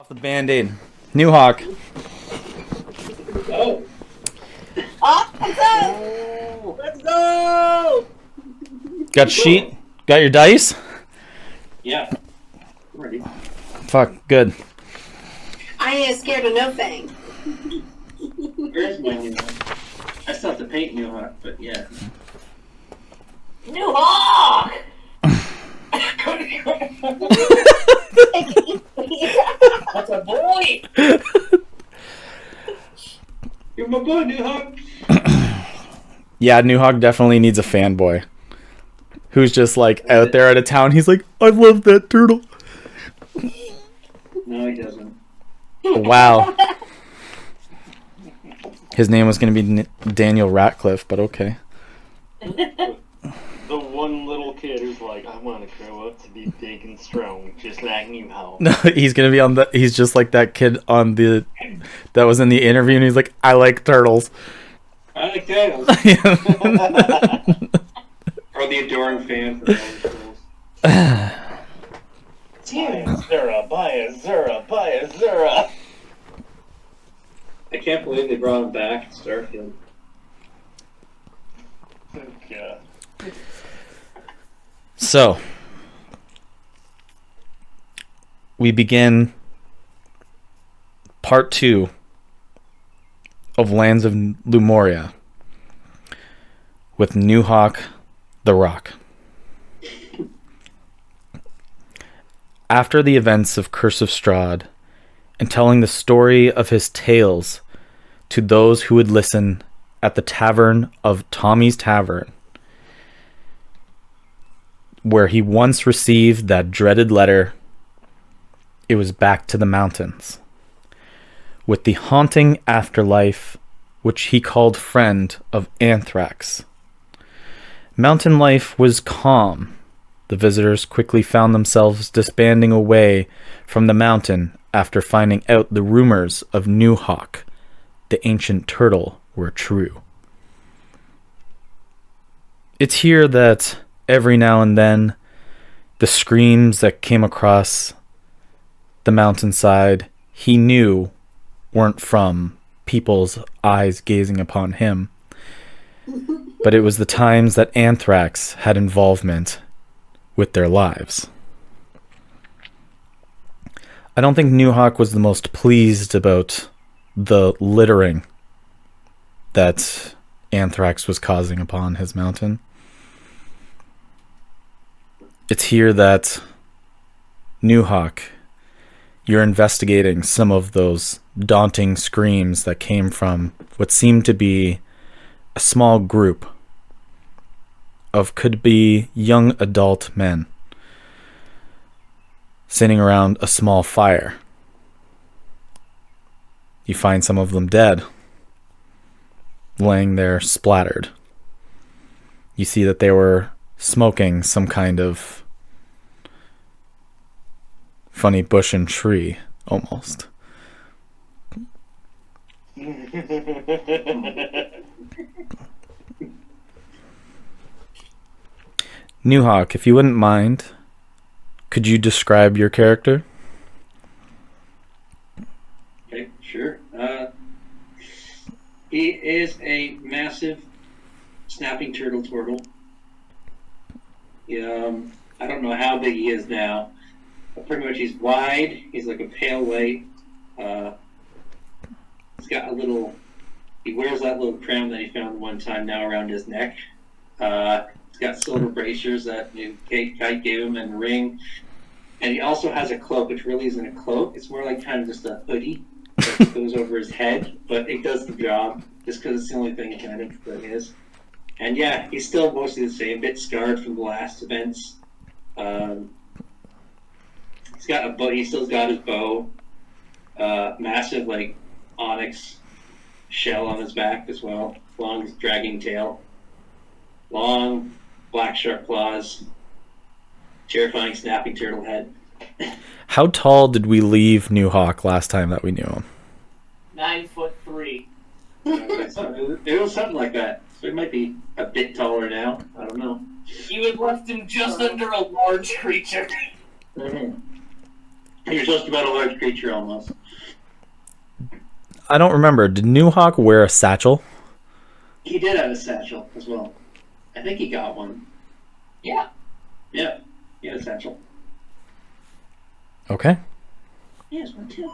Off the band-aid. Nuhawk. Oh. Let's go! Let's go! Got sheet? Got your dice? Yeah. I'm ready. Fuck, good. I ain't scared of no thing. Where's my new one? I still have to paint Nuhawk, but yeah. Nuhawk! That's a boy! You're my boy, Nuhawk. Yeah, Nuhawk definitely needs a fanboy. Who's just like out there out of town. He's like, I love that turtle. No, he doesn't. Wow. His name was going to be Daniel Ratcliffe, but okay. The one little kid who's like, I want to grow up to be big and strong, just like Nuhawk. No, he's going to be on the... He's just like that kid on the... That was in the interview, and he's like, I like turtles. I like tails. Or the adoring fan for all the turtles. Buy a Zura. I can't believe they brought him back at Starfield. Yeah. So, we begin part 2 of Lands of Lumoria with Nuhawk the Rock. After the events of Curse of Strahd, and telling the story of his tales to those who would listen at the tavern of Tommy's Tavern, where he once received that dreaded letter, it was back to the mountains, with the haunting afterlife, which he called friend of Anthrax. Mountain life was calm. The visitors quickly found themselves disbanding away from the mountain after finding out the rumors of Nuhawk, the ancient turtle, were true. It's here that every now and then the screams that came across the mountainside he knew weren't from people's eyes gazing upon him, but it was the times that Anthrax had involvement with their lives. I don't think Nuhawk was the most pleased about the littering that Anthrax was causing upon his mountain. It's here that Nuhawk, you're investigating some of those daunting screams that came from what seemed to be a small group of could be young adult men sitting around a small fire. You find some of them dead, laying there splattered. You see that they were smoking some kind of funny bush and tree, almost. Nuhawk, if you wouldn't mind, could you describe your character? Okay, sure. He is a massive snapping turtle. I don't know how big he is now, but pretty much he's wide. He's like a pale white. He's got a little. He wears that little crown that he found one time now around his neck. He's got silver bracers that Kite gave him and a ring. And he also has a cloak, which really isn't a cloak. It's more like kind of just a hoodie that goes over his head. But it does the job, just because it's the only thing kind of that is. And yeah, he's still mostly the same, a bit scarred from the last events. He's got a bow. He still's got his bow. Massive, like, onyx shell on his back as well. Long, dragging tail. Long, black sharp claws. Terrifying snapping turtle head. How tall did we leave Nuhawk last time that we knew him? 9'3". It was something like that. So he might be a bit taller now. I don't know. You had left him just under a large creature. Mm-hmm. You're just about a large creature almost. I don't remember. Did Nuhawk wear a satchel? He did have a satchel as well. I think he got one. Yeah. Yeah, he had a satchel. Okay. He has one too.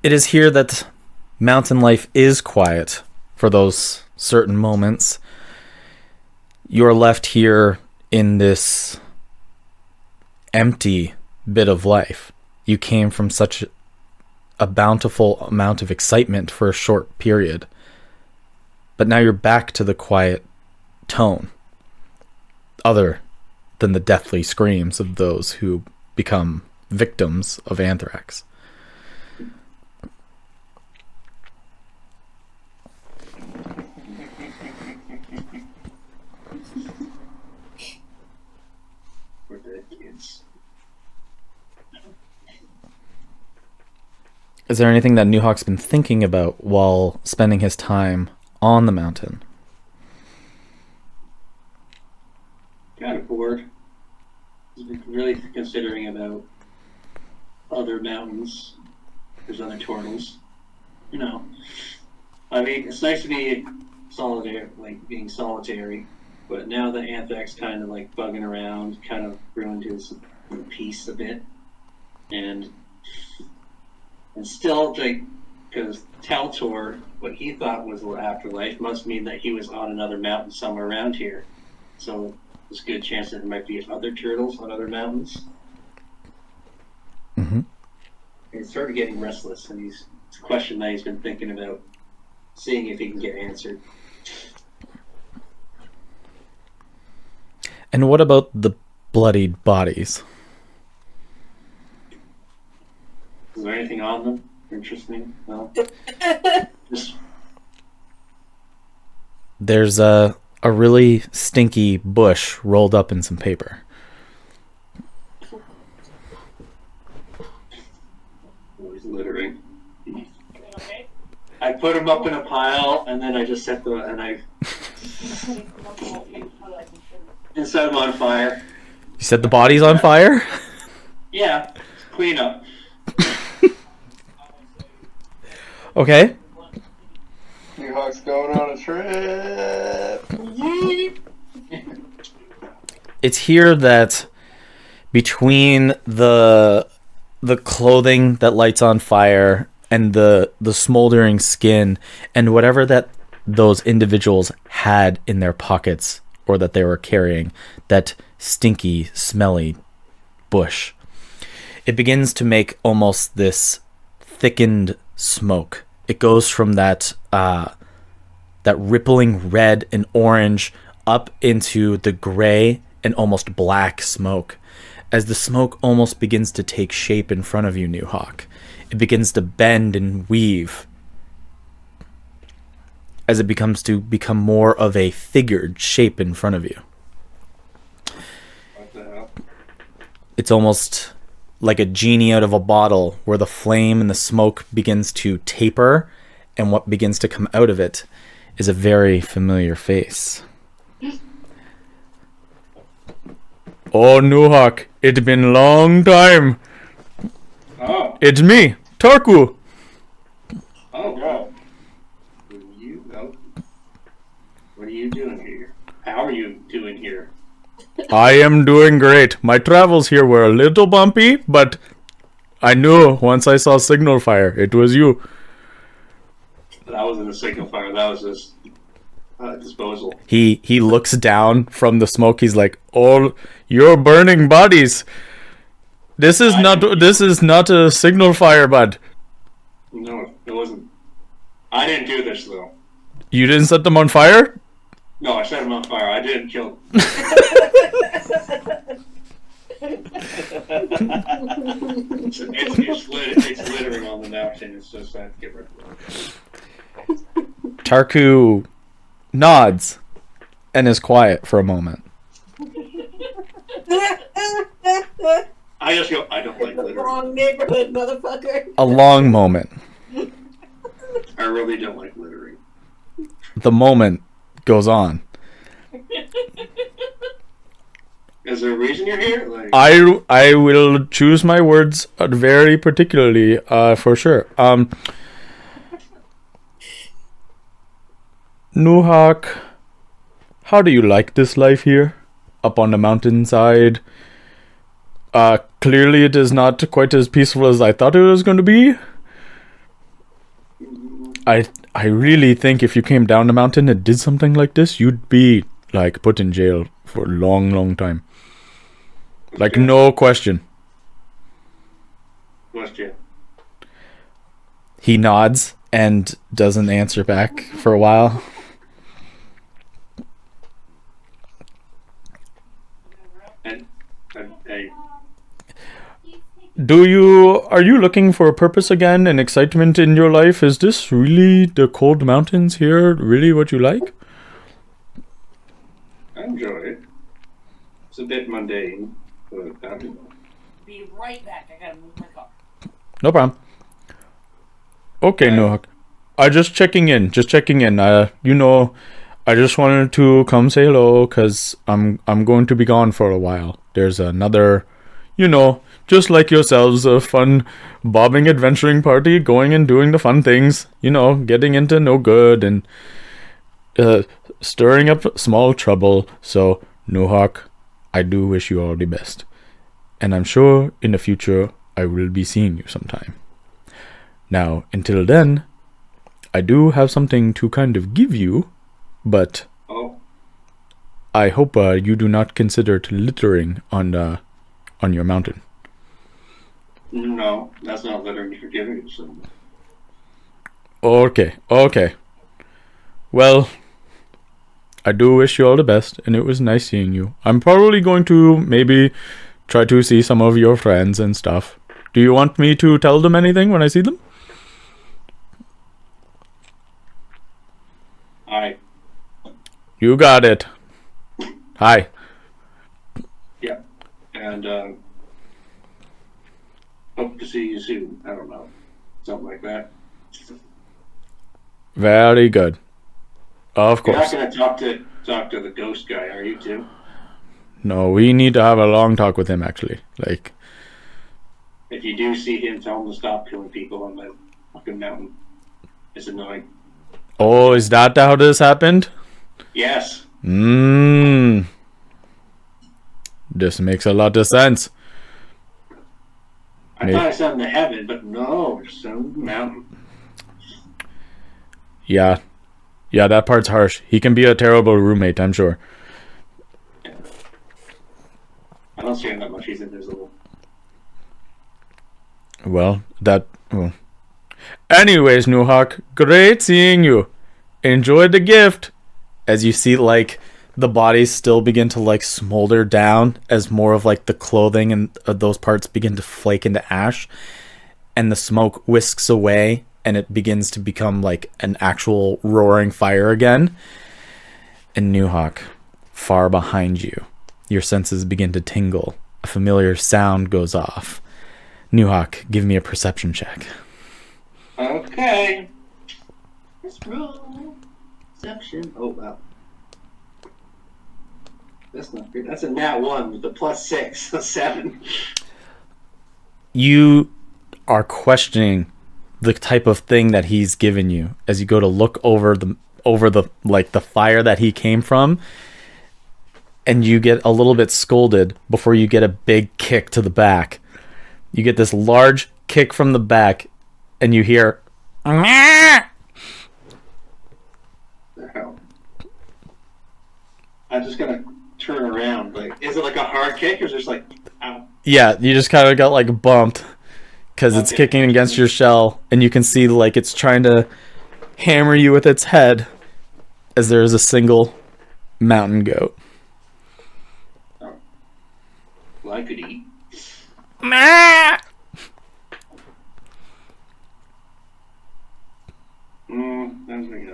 It is here that mountain life is quiet for those certain moments. You're left here in this empty bit of life. You came from such a bountiful amount of excitement for a short period. But now you're back to the quiet tone, other than the deathly screams of those who become victims of anthrax. We're dead kids. Is there anything that Nuhawk's been thinking about while spending his time on the mountain? Kind of bored. He's been really considering about other mountains. There's other turtles. You know. I mean, it's nice to be solitary, like being solitary. But now that Anthrax kind of like bugging around, kind of ruined his peace a bit. And still, like, because Taltor, what he thought was the afterlife, must mean that he was on another mountain somewhere around here. So there's a good chance that there might be other turtles on other mountains. Mm-hmm. And he's started getting restless, and it's a question that he's been thinking about, seeing if he can get answered. And what about the bloodied bodies? Is there anything on them interesting? No. Just There's a really stinky bush rolled up in some paper. always littering. Okay. I put them up in a pile, and then I just set them, and I set them on fire. You set the bodies on fire? Yeah, clean up. Okay. Nuhawk's going on a trip. It's here that between the clothing that lights on fire and the smoldering skin and whatever that those individuals had in their pockets or that they were carrying, that stinky, smelly bush, it begins to make almost this thickened smoke. It goes from that rippling red and orange up into the gray and almost black smoke. As the smoke almost begins to take shape in front of you, Nuhawk, it begins to bend and weave as it become more of a figured shape in front of you. What the hell? It's almost like a genie out of a bottle, where the flame and the smoke begins to taper, and what begins to come out of it is a very familiar face. Oh, Nuhawk, it's been long time. Oh, It's me, Tarku. oh, Yeah. What are you doing here? How are you doing here? I am doing great. My travels here were a little bumpy, but I knew once I saw signal fire, it was you. That wasn't a signal fire. That was just disposal. He looks down from the smoke. He's like, "Oh, you're burning bodies. This is not a signal fire, bud. No, it wasn't. I didn't do this though. You didn't set them on fire?" No, I set him on fire. I didn't kill him. It's littering on the mountain. It's just I have to get rid of it. Tarku nods and is quiet for a moment. I just go, I don't like littering. Wrong neighborhood, motherfucker. A long moment. I really don't like littering. The moment goes on. It's Is there a reason you're here? Like, I will choose my words very particularly, for sure. Nuhawk, how do you like this life here, up on the mountainside? Clearly it is not quite as peaceful as I thought it was going to be. I really think if you came down the mountain and did something like this, you'd be, like, put in jail for a long, long time. Like, no question. question. He nods and doesn't answer back for a while. And Are you looking for a purpose again and excitement in your life? Is this really the cold mountains here really what you like? I enjoy it. It's a bit mundane, but I don't know. Be right back. I gotta move my car. No problem. Okay, Nuhawk. Just checking in. I just wanted to come say hello because I'm going to be gone for a while. There's another, just like yourselves, a fun bobbing adventuring party going and doing the fun things, getting into no good and stirring up small trouble. So, Nuhawk, I do wish you all the best. And I'm sure in the future I will be seeing you sometime. Now, until then, I do have something to kind of give you, but I hope you do not consider to littering on your mountain. No, that's not littering for giving it some. Okay. Well, I do wish you all the best, and it was nice seeing you. I'm probably going to maybe try to see some of your friends and stuff. Do you want me to tell them anything when I see them? Hi. You got it. Hi. Yeah. And hope to see you soon. I don't know. Something like that. Very good. Of course. You're not going to talk to the ghost guy, are you, too? No, we need to have a long talk with him, actually. Like, if you do see him, tell him to stop killing people on that fucking mountain. It's annoying. oh, is that how this happened? Yes. This makes a lot of sense. I thought I saw him to heaven, but no, it's on the mountain. Yeah, that part's harsh. He can be a terrible roommate, I'm sure. I don't see him that much. He's invisible. Well. Anyways, Nuhawk, great seeing you. Enjoy the gift. As you see, like, the bodies still begin to, like, smolder down as more of, like, the clothing and those parts begin to flake into ash. And the smoke whisks away, and it begins to become, like, an actual roaring fire again. And Nuhawk, far behind you, your senses begin to tingle. A familiar sound goes off. Nuhawk, give me a perception check. Okay. Let's roll. Perception. Oh, wow. That's not good. That's a nat 1 with a +6. So 7. You are questioning the type of thing that he's given you as you go to look over the like the fire that he came from, and you get a little bit scolded before you get a big kick to the back. You get this large kick from the back, and you hear, "Meow." The hell? I'm just gonna turn around. Like, is it like a hard kick, or is it just like, ow? Yeah, you just kind of got like bumped because it's kicking against your shell, and you can see like it's trying to hammer you with its head as there is a single mountain goat. Oh. Well, I could eat.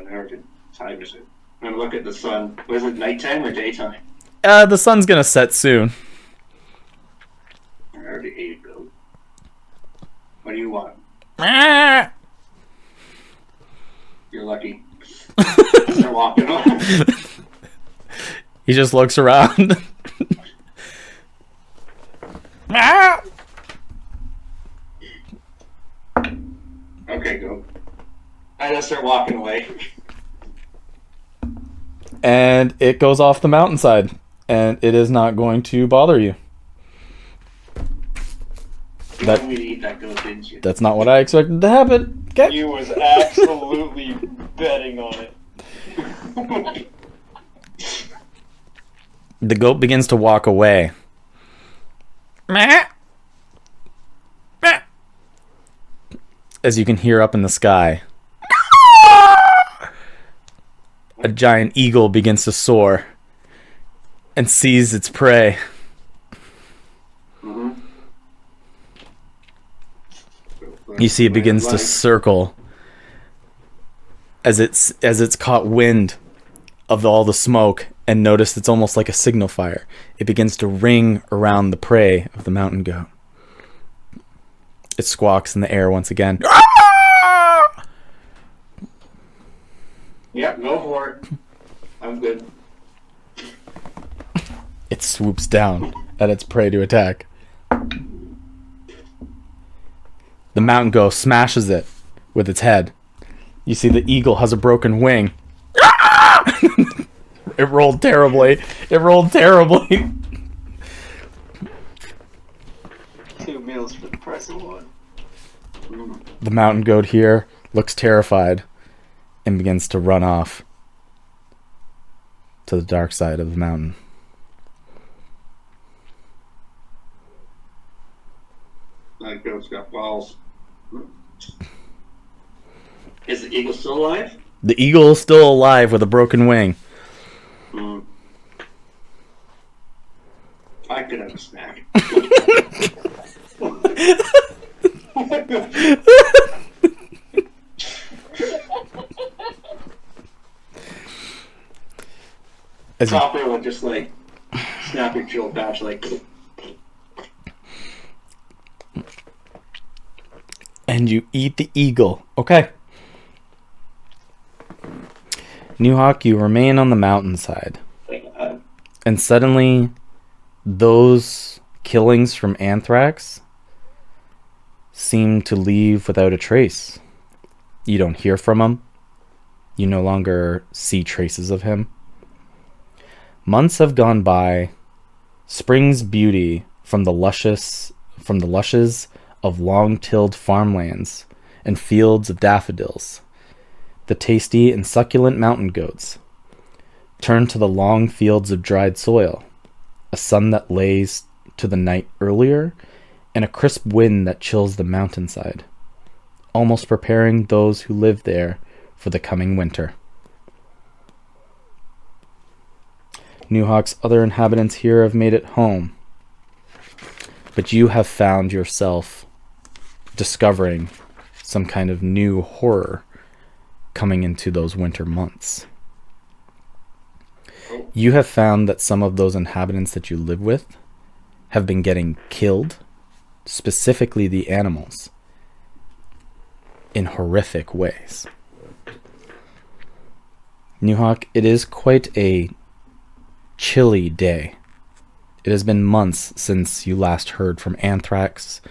How good time is it? I'm gonna look at the sun. Was it nighttime or daytime? The sun's gonna set soon. I already ate goat. What do you want? You're lucky. They're walking on. He just looks around. Ah! Okay, go. I just start walking away. And it goes off the mountainside, and it is not going to bother you. You wanted me to eat that goat, didn't you? That's not what I expected to happen. Okay. You was absolutely betting on it. The goat begins to walk away. As you can hear up in the sky, a giant eagle begins to soar and seize its prey. Mm-hmm. You see it begins to circle as it's caught wind of all the smoke, and notice it's almost like a signal fire. It begins to ring around the prey of the mountain goat. It squawks in the air once again. Yep, go for it. I'm good. It swoops down at its prey to attack. The mountain goat smashes it with its head. You see the eagle has a broken wing. It rolled terribly. 2 meals for the price of one. The mountain goat here looks terrified and begins to run off to the dark side of the mountain. That goat's got balls. Is the eagle still alive? The eagle is still alive with a broken wing. I could have a snack. Chopper would just like snap your chill patch like. And you eat the eagle. Okay. Nuhawk, you remain on the mountainside. And suddenly, those killings from anthrax seem to leave without a trace. You don't hear from him. You no longer see traces of him. Months have gone by. Spring's beauty from the lushes of long-tilled farmlands and fields of daffodils, the tasty and succulent mountain goats, turn to the long fields of dried soil, a sun that lays to the night earlier, and a crisp wind that chills the mountainside, almost preparing those who live there for the coming winter. Nuhawk's other inhabitants here have made it home, but you have found yourself discovering some kind of new horror coming into those winter months. You have found that some of those inhabitants that you live with have been getting killed, specifically the animals, in horrific ways. Nuhawk, it is quite a chilly day. It has been months since you last heard from Anthrax.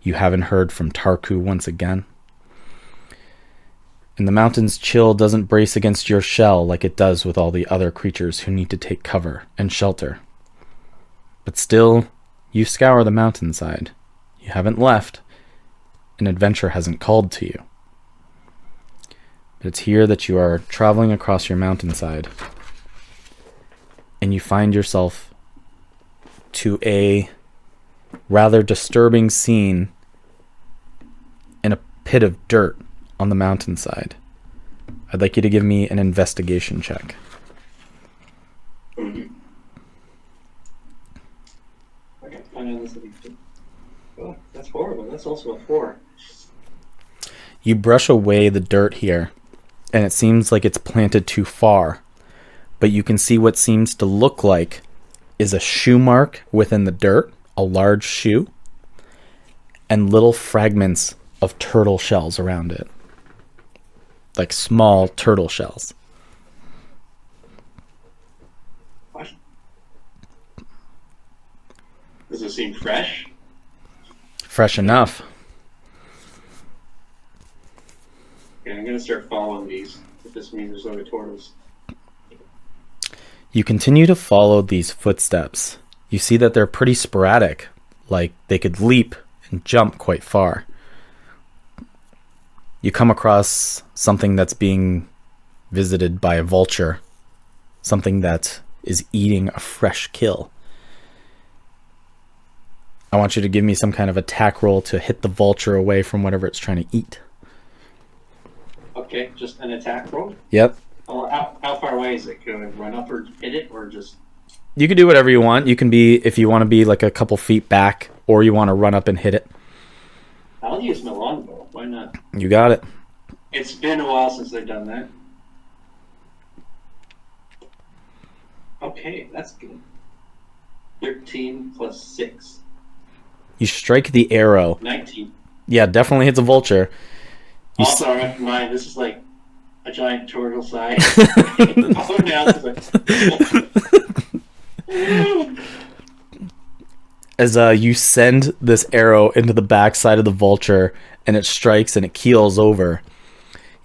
You haven't heard from Tarku once again. And the mountain's chill doesn't brace against your shell like it does with all the other creatures who need to take cover and shelter. But still, you scour the mountainside. You haven't left. An adventure hasn't called to you. But it's here that you are traveling across your mountainside, and you find yourself to a rather disturbing scene in a pit of dirt on the mountainside. I'd like you to give me an investigation check. I can't find out this. Oh, that's horrible. That's also a 4. You brush away the dirt here, and it seems like it's planted too far, but you can see what seems to look like is a shoe mark within the dirt, a large shoe, and little fragments of turtle shells around it. Like small turtle shells. What? Does it seem fresh? Fresh enough. Okay, I'm gonna start following these. If this means there's other turtles. You continue to follow these footsteps. You see that they're pretty sporadic, like they could leap and jump quite far. You come across something that's being visited by a vulture, something that is eating a fresh kill. I want you to give me some kind of attack roll to hit the vulture away from whatever it's trying to eat. Okay, just an attack roll? Yep. Oh, how far away is it? Can I run up or hit it, or just... You can do whatever you want. You can be, if you want to be like a couple feet back, or you want to run up and hit it. I'll use my longbow. Why not? You got it. It's been a while since I've done that. Okay, that's good. 13 plus 6. You strike the arrow. 19. Yeah, definitely hits a vulture. Also, I have in mind, this is like a giant turtle size. Oh, now it's like... As you send this arrow into the backside of the vulture and it strikes and it keels over,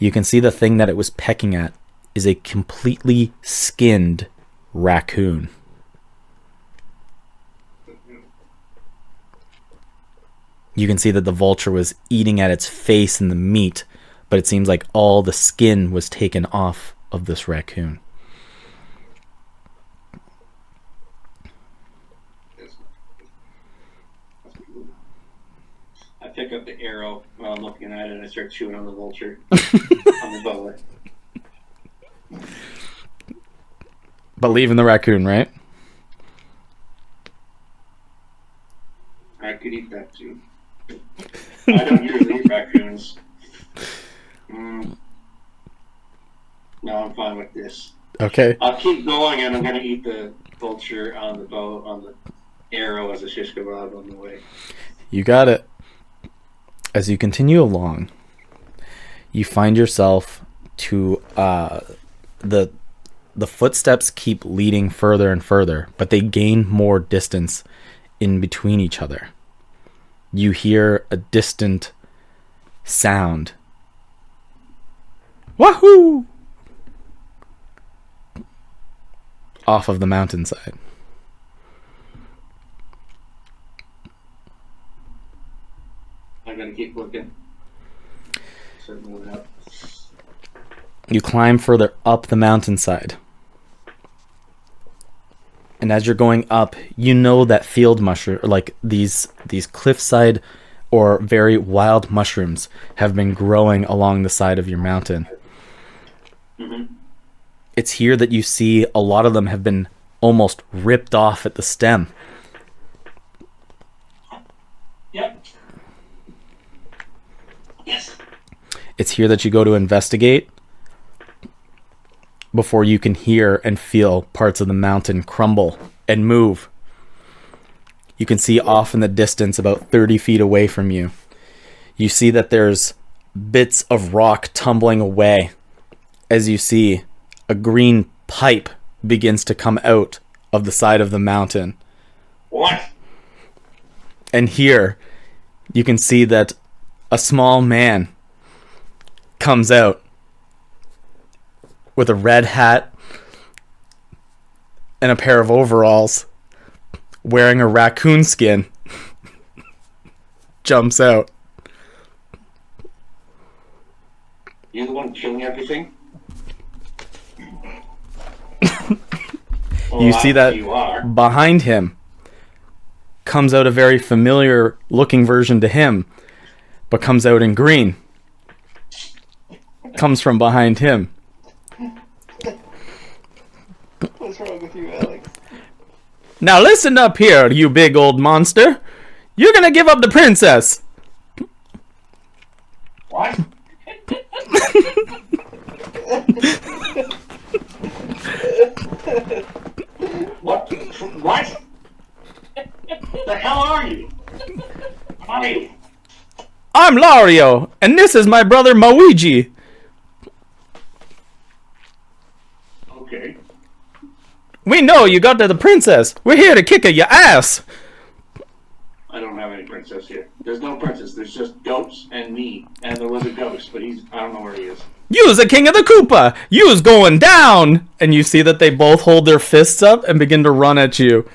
you can see the thing that it was pecking at is a completely skinned raccoon. You can see that the vulture was eating at its face and the meat, but it seems like all the skin was taken off of this raccoon. I pick up the arrow while I'm looking at it and I start chewing on the vulture. On the bow. But leaving the raccoon, right? I could eat that too. I don't usually eat raccoons. No, I'm fine with this. Okay. I'll keep going and I'm going to eat the vulture on the bow, on the arrow as a shish kebab on the way. You got it. As you continue along, you find yourself to the footsteps keep leading further and further, but they gain more distance in between each other. You hear a distant sound. Wahoo! Off of the mountainside. I'm going to keep looking. Start moving up. You climb further up the mountainside. And as you're going up, you know that field mushroom, like these cliffside or very wild mushrooms have been growing along the side of your mountain. Mm-hmm. It's here that you see a lot of them have been almost ripped off at the stem. Yep. Yes. It's here that you go to investigate before you can hear and feel parts of the mountain crumble and move. You can see off in the distance, about 30 feet away from you, you see that there's bits of rock tumbling away as you see a green pipe begins to come out of the side of the mountain. What? And here you can see that a small man comes out with a red hat and a pair of overalls, wearing a raccoon skin, jumps out. You the one killing everything? You see that you are. behind him comes out a very familiar looking version to him, but comes out in green. Comes from behind him. What's wrong with you, Alex? Now listen up here, you big old monster. You're gonna give up the princess. What? What? What? The hell are you? Are you? I'm Lario, and this is my brother Moiji. Okay. We know you got to the princess. We're here to kick your ass. I don't have any princess here. There's no princess. There's just goats and me. And there was a ghost, but I don't know where he is. You's the king of the Koopa! You's going down! And you see that they both hold their fists up and begin to run at you.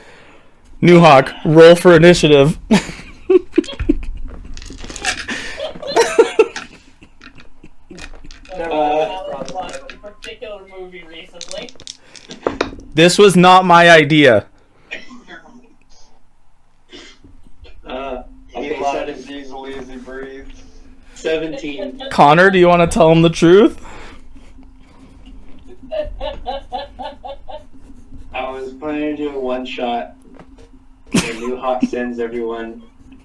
Nuhawk, roll for initiative. A particular movie recently. This was not my idea. He Okay, lied as easily as he breathes. 17. Connor, do you want to tell him the truth? I was planning to do a one shot. And Nuhawk sends everyone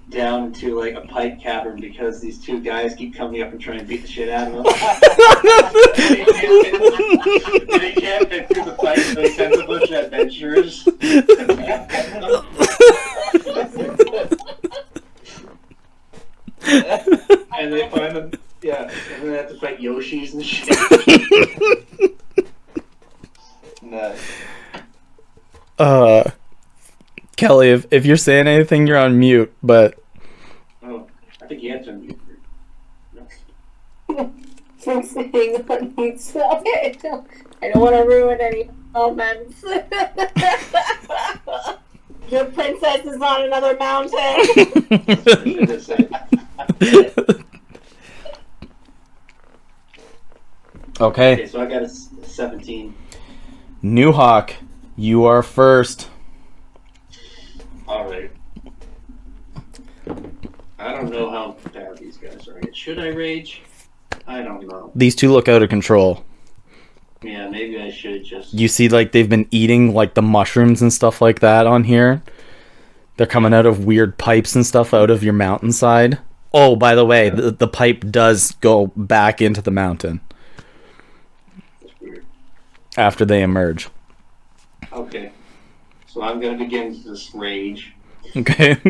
down to like a pipe cavern because these two guys keep coming up and trying to beat the shit out of him. And they can't fit through the pipe, so he sends a bunch of adventurers. And they find them, yeah, and then they have to fight Yoshis and shit. Nice. Kelly, if you're saying anything, you're on mute, but... Oh, I think you had to mute. From saying on mute, so I don't want to ruin any moments. Your princess is on another mountain. Okay. Okay, so I got a 17. Nuhawk, you are first. Alright. I don't know how bad these guys are. Should I rage? I don't know. These two look out of control. Yeah, maybe I should just... You see, like, they've been eating, like, the mushrooms and stuff like that on here. They're coming out of weird pipes and stuff out of your mountainside. Oh, by the way, the pipe does go back into the mountain That's weird. after they emerge. Okay. So I'm gonna begin this rage. Okay.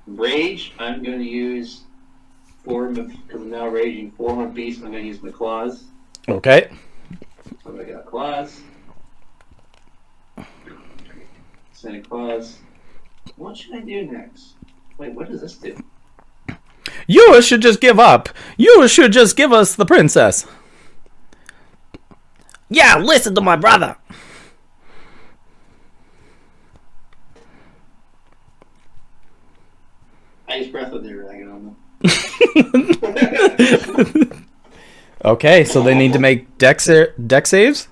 Rage, I'm gonna use form of... Because I'm now raging form of beast, I'm gonna use my claws. Okay. So I got claws. Santa Claus. What should I do next? Wait, what does this do? You should just give up. You should just give us the princess. Yeah, listen to my brother. I use breath of the dragon on them. Okay, so they need to make deck saves.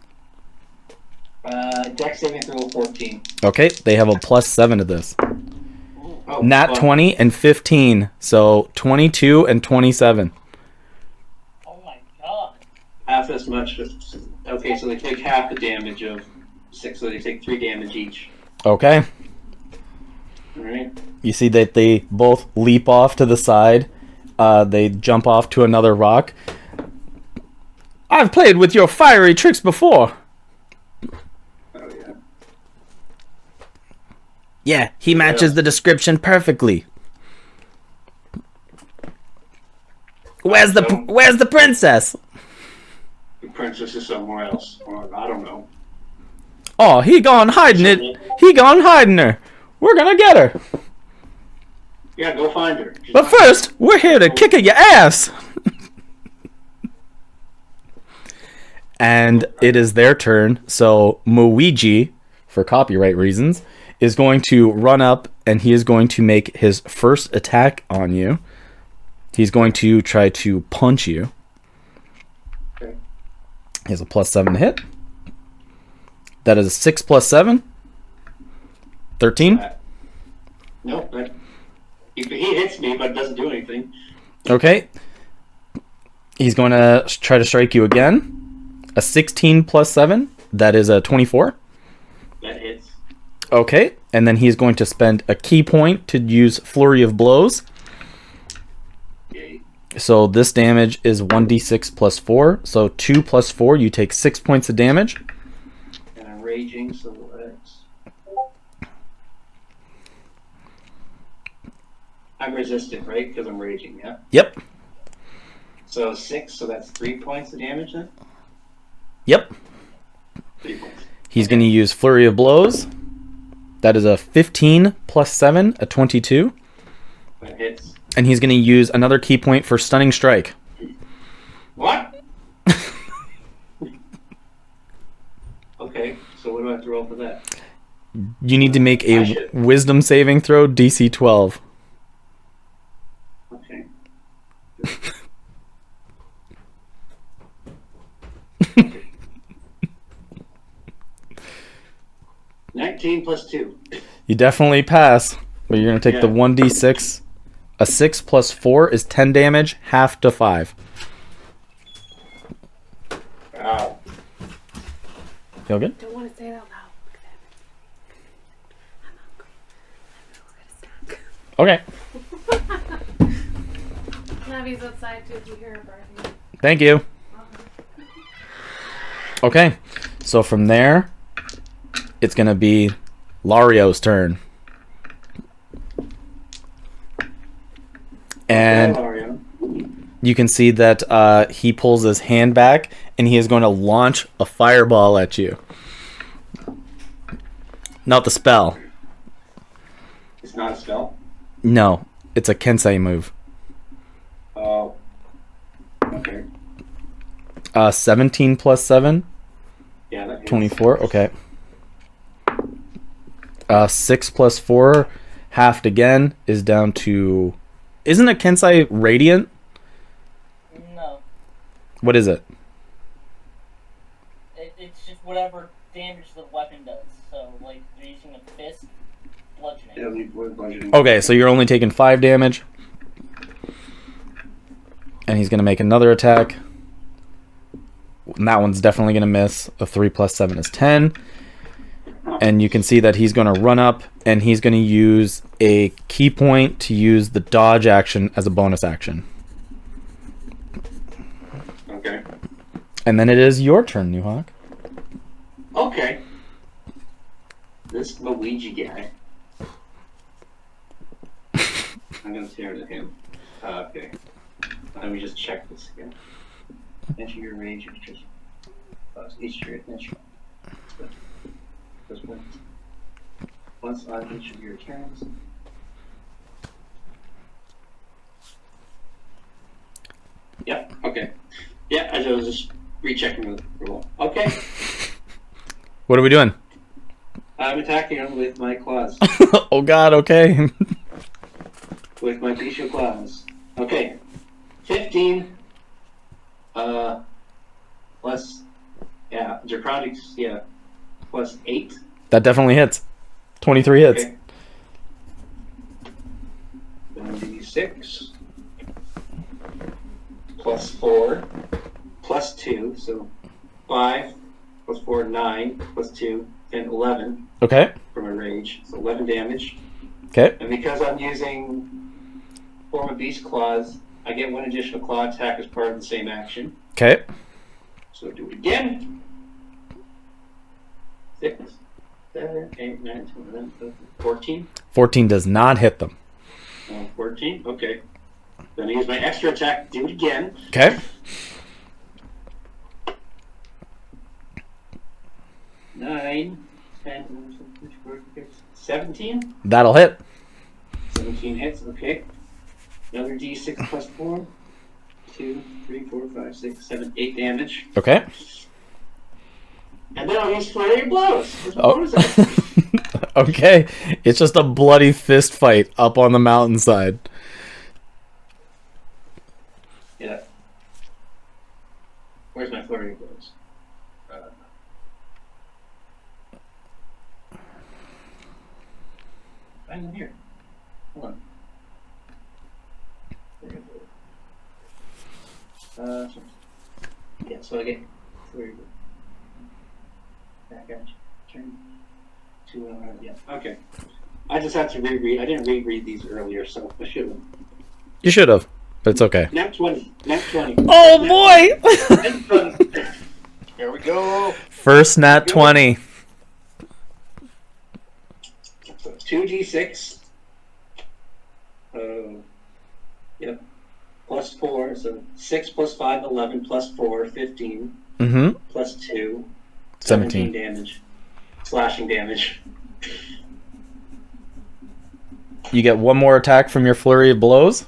Dex saving throw 14. Okay, they have a +7 to this. Oh, Nat well, 20 and 15, so 22 and 27. Oh my god. half as much. Okay, so they take half the damage of 6, so they take 3 damage each. Okay. Alright? You see that they both leap off to the side. They jump off to another rock. I've played with your fiery tricks before. Oh, yeah. Yeah, he matches the description perfectly. Where's the princess? The princess is somewhere else. Or, I don't know. Oh, he gone hiding it. He gone hiding her. We're gonna get her. Yeah, go find her. She's But not- first, we're here to kick at your ass. And it is their turn. So Moiji, for copyright reasons, is going to run up and he is going to make his first attack on you. He's going to try to punch you. Okay. He has a +7 to hit. That is a 6 + 7. 13. Nope. He hits me, but doesn't do anything. Okay. He's going to try to strike you again. A 16 + 7. That is a 24. That hits. Okay. And then he's going to spend a key point to use Flurry of Blows. Yay. So this damage is 1d6 + 4. So 2 + 4, you take 6 points of damage. And I'm raging, so that's... I'm resistant, right? Because I'm raging, yeah? Yep. So 6, so that's 3 points of damage then? Yep. 3 points. He's going to use Flurry of Blows. That is a 15 plus 7, a 22. That hits. And he's going to use another key point for Stunning Strike. What? Okay, so what do I have to roll for that? You need to make a wisdom saving throw, DC 12. Okay. 19 plus 2. You definitely pass, but you're going to take the 1d6. A 6 plus 4 is 10 damage, half to 5. Wow. Feel good? Don't want to say it out loud. Okay. Navi's outside too if you hear her barking. Thank you. Okay. So from there, it's going to be Lario's turn. And you can see that he pulls his hand back, and he is going to launch a fireball at you. Not the spell. It's not a spell? No, it's a Kensei move. Oh. Okay. 17 plus 7? Yeah, that hits. 24, okay. 6 plus 4, halved again, is down to... Isn't a Kensei radiant? No. What is it? It's just whatever damage the weapon does. So, like, they're using a fist, bludgeoning. Yeah, we're bludgeoning. Okay, so you're only taking 5 damage. And he's going to make another attack. And that one's definitely going to miss. A 3 plus 7 is 10. And you can see that he's going to run up, and he's going to use a key point to use the dodge action as a bonus action. Okay. And then it is your turn, Nuhawk. Okay. This Luigi guy. I'm gonna stare at him. Okay. Let me just check this again. Enter your range of just each of your attention. Once on each of your turns. Yep, okay. Yeah, I was just rechecking the rule. Okay. What are we doing? I'm attacking him with my claws. Oh god, okay. With my bestial claws. Okay. 15. Plus. Yeah, Draconics, yeah. Plus 8. That definitely hits. 23 hits. Okay. Then D6. Plus 4. Plus 2. So 5. Plus 4, 9. Plus 2. And 11. Okay. From a rage. So 11 damage. Okay. And because I'm using Form of Beast Claws, I get one additional claw attack as part of the same action. Okay. So do it again. 6, 7, 8, 9, 10, 11, 12, 14. 14 does not hit them. 14, okay. Then I use my extra attack to do it again. Okay. 9, 10, 11, 12, 13, 17. That'll hit. 17 hits, okay. Another D6 plus 4. 2, 3, 4, 5, 6, 7, 8 damage. Okay. And then I'll use flurry of blows. Oh. Okay. It's just a bloody fist fight up on the mountainside. Yeah. Where's my flurry of blows? Find them here. Hold on. Yeah, so I get flurry of blows. Back at you. Turn. 2, yeah. Okay. I just had to reread. I didn't reread these earlier, so I should have. You should have, but it's okay. Nat 20. Nat 20. Oh boy! Nat 20. Here we go. First nat 20. 2d6. Yep. Plus 4, so 6 plus 5, 11, plus 4, 15. Mm-hmm. Plus 2, 17 damage. Slashing damage. You get one more attack from your flurry of blows.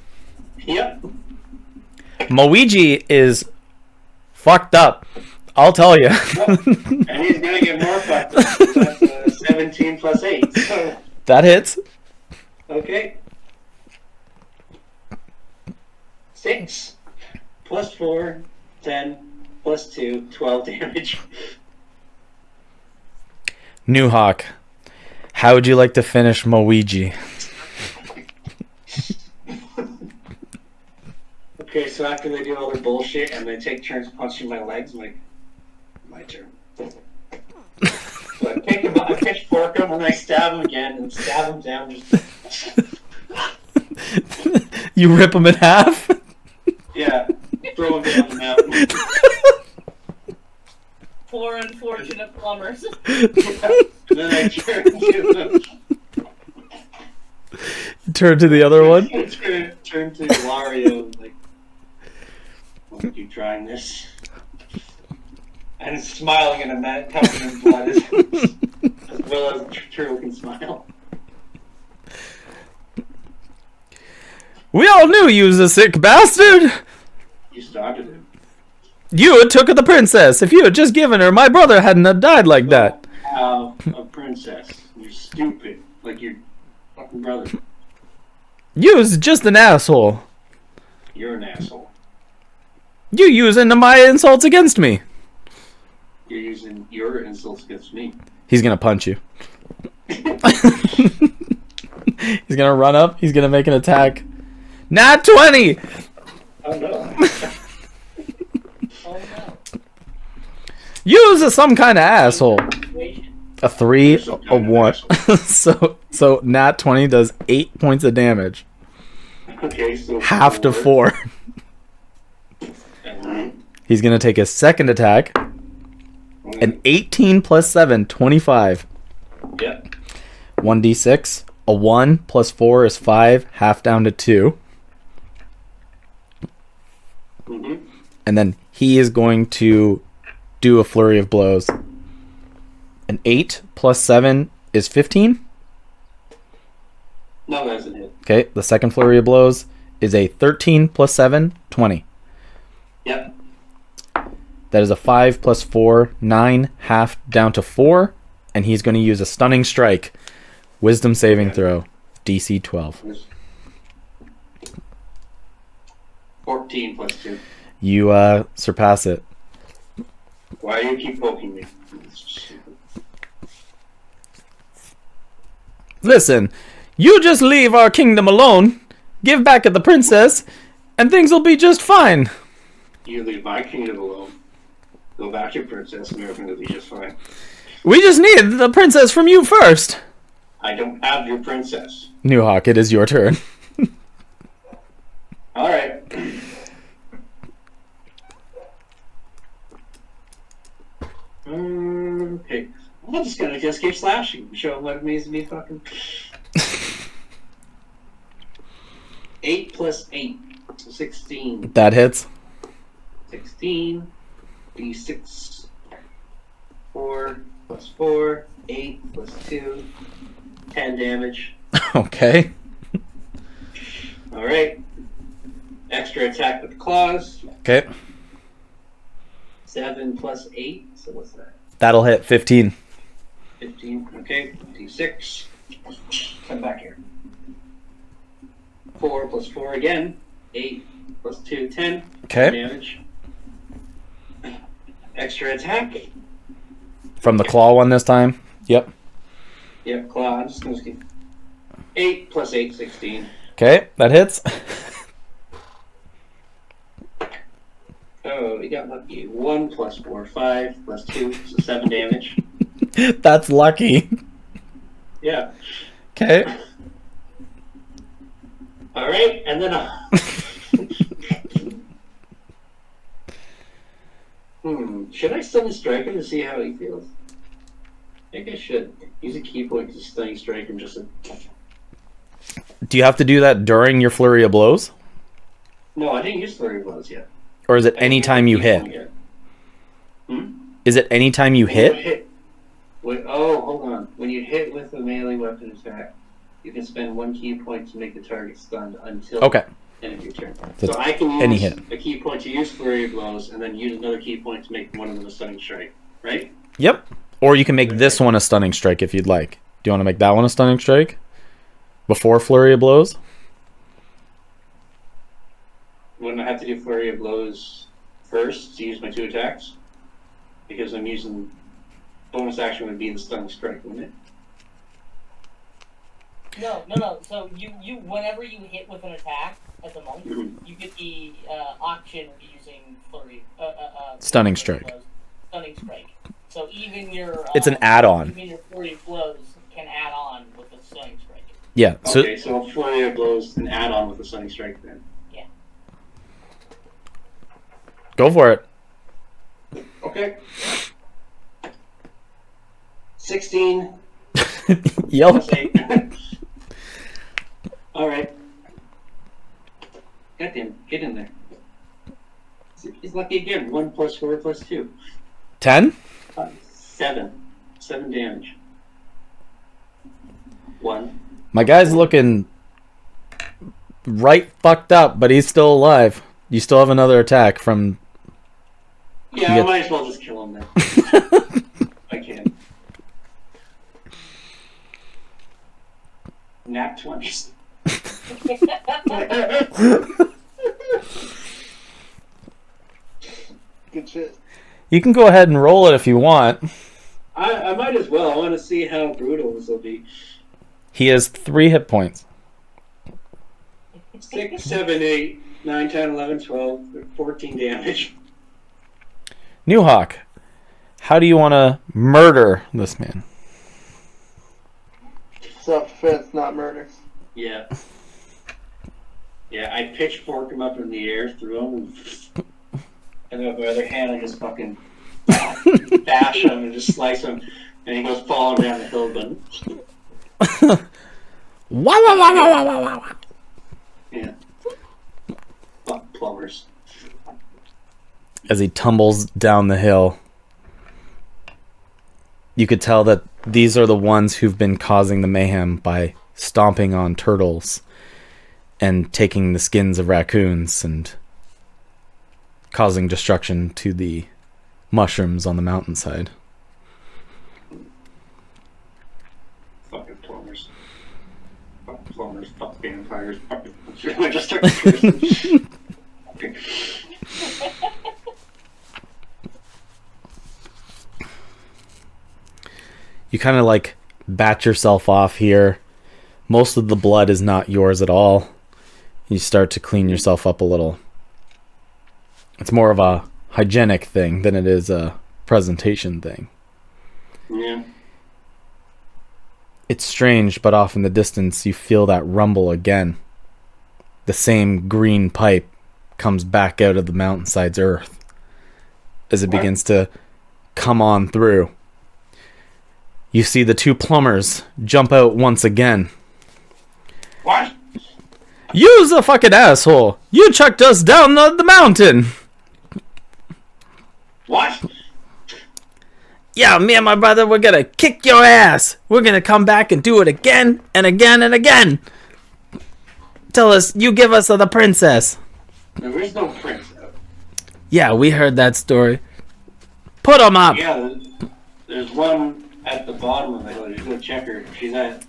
Yep. Moiji is fucked up. I'll tell you. And he's gonna get more fucked up. That's 17 plus 8. So. That hits. Okay. 6 plus 4, 10 plus 2, 12 damage. Nuhawk, how would you like to finish Moiji? Okay, so after they do all their bullshit and they take turns punching my legs, I'm like, my turn. So I pick him up, I pitchfork him, and I stab him again, and stab him down. Just... You rip him in half? Yeah, throw him down the mountain. 4 unfortunate plumbers. And then I turn to them. Turn to the other one? I turn to Wario and like, won't you trying this? And smiling in a man covered in blood as well as a turtle can smile. We all knew you was a sick bastard! You started it. You had took the princess. If you had just given her, my brother hadn't have died like that. How a princess? You're stupid. Like your fucking brother. You was just an asshole. You're an asshole. You using my insults against me. You're using your insults against me. He's gonna punch you. He's gonna run up. He's gonna make an attack. Nat 20! Oh no. Oh no. Use some kind of asshole. Situation. A 3, You're some a kind of 1. asshole. so Nat 20 does 8 points of damage. Okay, so Half to 4. He's gonna take his second attack. An 18 plus 7, 25. Yep. 1d6. A 1 plus 4 is 5, half down to 2. Mm-hmm. And then he is going to do a flurry of blows. An 8 plus 7 is 15. No, that doesn't hit. Okay, the second flurry of blows is a 13 plus 7, 20. Yep. That is a 5 plus 4, 9, half down to 4. And he's going to use a stunning strike. Wisdom saving throw. DC 12. 14 plus 2. You surpass it. Why do you keep poking me? Listen, you just leave our kingdom alone, give back at the princess, and things will be just fine. You leave my kingdom alone. Go back to princess and everything will be just fine. We just need the princess from you first. I don't have your princess. Nuhawk, it is your turn. Alright. Okay. I'm just gonna just keep slashing. Show him what it means to be fucking. 8 plus 8. 16. That hits. 16. D6. 4 plus 4. 8 plus 2. 10 damage. Okay. Alright. Extra attack with the claws. Okay. 7 plus 8. So what's that? That'll hit 15. 15. Okay. D6. Come back here. 4 plus 4 again. 8 plus 2, 10. Okay. Damage. Extra attack. From the claw one this time. Yep. Yep, claw. I'm just going to skip. 8 plus 8, 16. Okay, that hits. Oh, we got lucky. 1 plus 4, 5 plus 2, so 7 damage. That's lucky. Yeah. Okay. Alright, and then should I stun the striker to see how he feels? I think I should. Use a key point to stunning strike him just a... Do you have to do that during your flurry of blows? No, I didn't use flurry blows yet. Or is it any time you hit? Is it any time you hit? Wait, oh, hold on. When you hit with a melee weapon attack, You can spend 1 key point to make the target stunned until Okay. the end of your turn. So So I can any use hit. a key point to use Flurry of Blows, and then use another key point to make one of them a Stunning Strike, right? Yep. Or you can make this one a stunning strike if you'd like. Do you want to make that one a stunning strike? Before Flurry of Blows? Wouldn't I have to do Flurry of Blows first to use my 2 attacks? Because I'm using... Bonus action would be the Stunning Strike, wouldn't it? No. So you whenever you hit with an attack at the moment, Mhm. you get the option of using flurry. Stunning Strike. Blows. Stunning strike. So even your It's an add-on. Even your flurry of blows can add on with a stunning strike. Yeah. So Okay, so Flurry of Blows an add-on with the Stunning Strike then. Yeah. go for it. Okay. 16 Yep. plus 8. Alright. Goddamn, get in there. He's lucky again. 1 plus 4 plus 2. 10? 7. 7 damage. 1. My guy's looking right fucked up, but he's still alive. You still have another attack from... Yeah, You I might as well just kill him then. I can. Nat 20s. Good shit. You can go ahead and roll it if you want. I might as well. I want to see how brutal this will be. He has 3 hit points. 6, 7, 8, 9, 10, 11, 12, 14 damage. Nuhawk, how do you want to murder this man? Self-defense, not murder. Yeah. Yeah, I pitchfork him up in the air, threw him, and then with my other hand I just fucking bash him and just slice him, and he goes falling down the hill, but Wow, wow, wow, wow, wow, wow, wow. yeah. Fuck plumbers. As he tumbles down the hill, you could tell that these are the ones who've been causing the mayhem by stomping on turtles and taking the skins of raccoons and causing destruction to the mushrooms on the mountainside. Fucking plumbers. Fuck plumbers. Fuck vampires. Fuck. I just started cursing. Okay. You kind of like bat yourself off here. Most of the blood is not yours at all. You start to clean yourself up a little. It's more of a hygienic thing than it is a presentation thing. Yeah. It's strange, but off in the distance you feel that rumble again. The same green pipe comes back out of the mountainside's earth as it begins to come on through. You see the 2 plumbers jump out once again. What? You's a fucking asshole! You chucked us down the mountain! What? Yeah, me and my brother, we're gonna kick your ass! We're gonna come back and do it again and again and again! Tell us, you give us the princess! There is no prince. Yeah, we heard that story. Put 'em up! Yeah, there's one at the bottom of the hill. You should go check her. She's at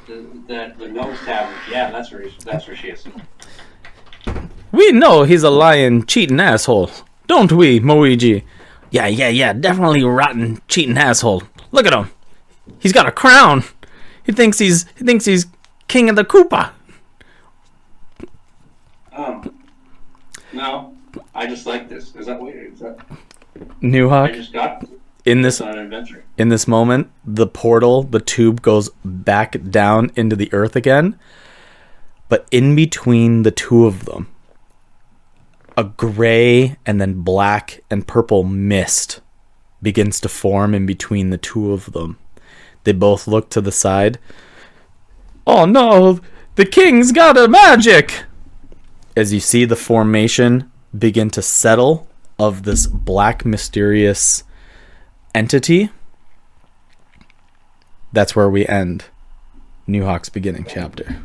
the nose tavern. Yeah, that's where she is. We know he's a lying, cheating asshole. Don't we, Moiji? Yeah, definitely rotten, cheating asshole. Look at him. He's got a crown. He thinks he's king of the Koopa. No, I just like this. Is that weird? Is that I Nuhawk, just got in it's this not an adventure. in this moment, the portal, the tube goes back down into the earth again. But in between the 2 of them, a gray and then black and purple mist begins to form in between the 2 of them. They both look to the side. Oh no, the king's got a magic! As you see the formation begin to settle of this black mysterious entity, that's where we end Nuhawk's beginning chapter.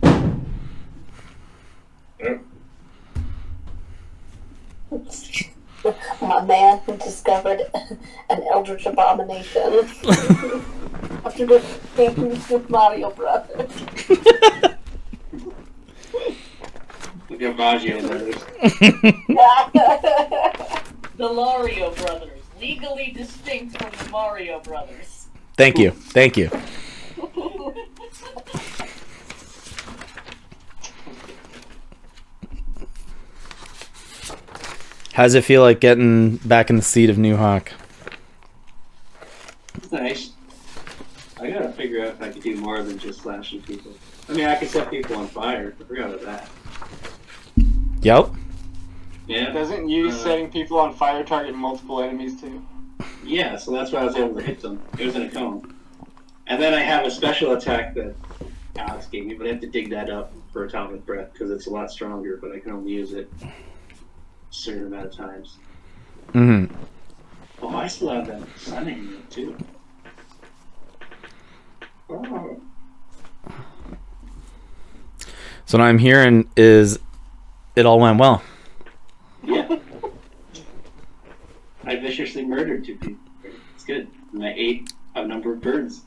My man who discovered an eldritch abomination after defeating Super Mario Brothers. The Gavaggio brothers. The Lario brothers, legally distinct from the Mario brothers. Thank you. Thank you. How does it feel like getting back in the seat of Nuhawk? It's nice. I gotta figure out if I could do more than just slashing people. I mean, I could set people on fire. I forgot about that. Yep. Yeah. Doesn't you setting people on fire target multiple enemies too? Yeah, so that's why I was able to hit them. It was in a cone. And then I have a special attack that Alex gave me, but I have to dig that up for Atomic Breath because it's a lot stronger, but I can only use it a certain amount of times. Mm-hmm. Oh, I still have that sun in it too. Oh. So what I'm hearing is it all went well. Yeah. I viciously murdered 2 people. It's good. And I ate a number of birds.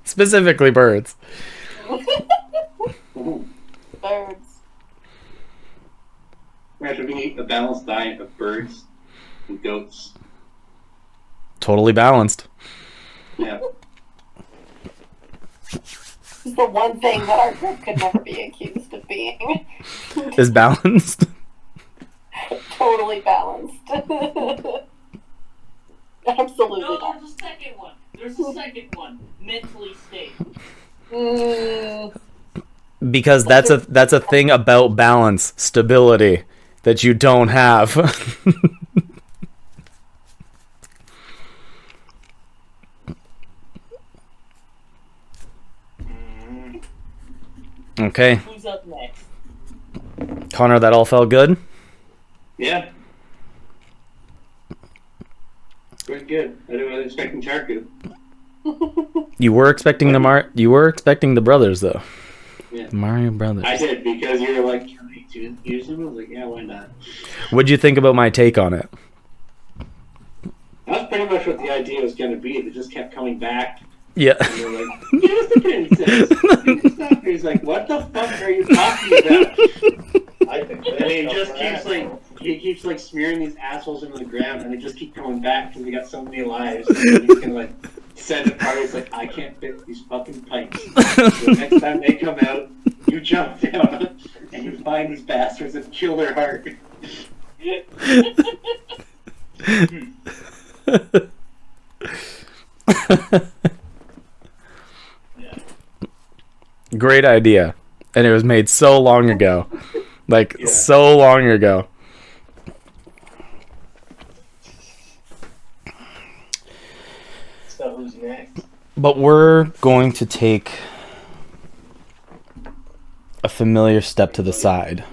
Specifically birds. Birds. Imagine being a balanced diet of birds and goats. Totally balanced. Yeah. It's the one thing that our group could never be accused of being. Is balanced. Totally balanced. Absolutely No, not. there's a second one. There's a second one. Mentally stable. Because that's a thing about balance, stability, that you don't have. Okay. Who's up next? Connor, that all felt good? Yeah. Pretty good. I wasn't expecting Charku. You were expecting the brothers though. Yeah. The Mario brothers. I did, because you were like, can I use them? I was like, yeah, why not? What'd you think about my take on it? That's pretty much what the idea was going to be. They just kept coming back. Yeah. And they're like, give us the princess. He's like, what the fuck are you talking about? I think And he just keeps like smearing these assholes into the ground, and they just keep coming back because they got so many lives. And he's gonna like send a party. He's like, I can't fix these fucking pipes. So next time they come out, you jump down and you find these bastards and kill their heart. Great idea. And it was made so long ago. So long ago. So who's next? But we're going to take a familiar step to the side.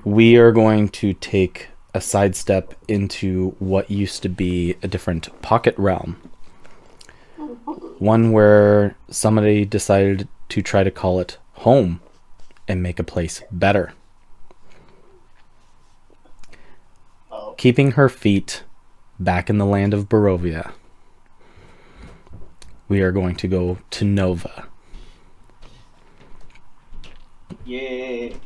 We are going to take a sidestep into what used to be a different pocket realm. One where somebody decided to try to call it home and make a place better. Oh. Keeping her feet back in the land of Barovia. We are going to go to Nova. Yay.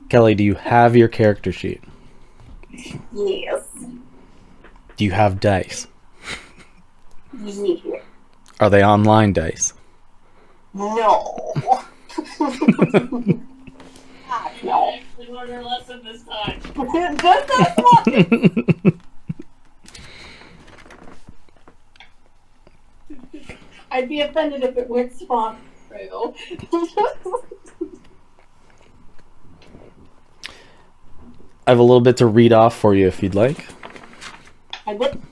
Kelly, do you have your character sheet? Yes. Do you have dice? Yeah. Are they online dice? No. No. We learned our lesson this time. Just this one. I'd be offended if it went swamp through. I have a little bit to read off for you if you'd like. I would.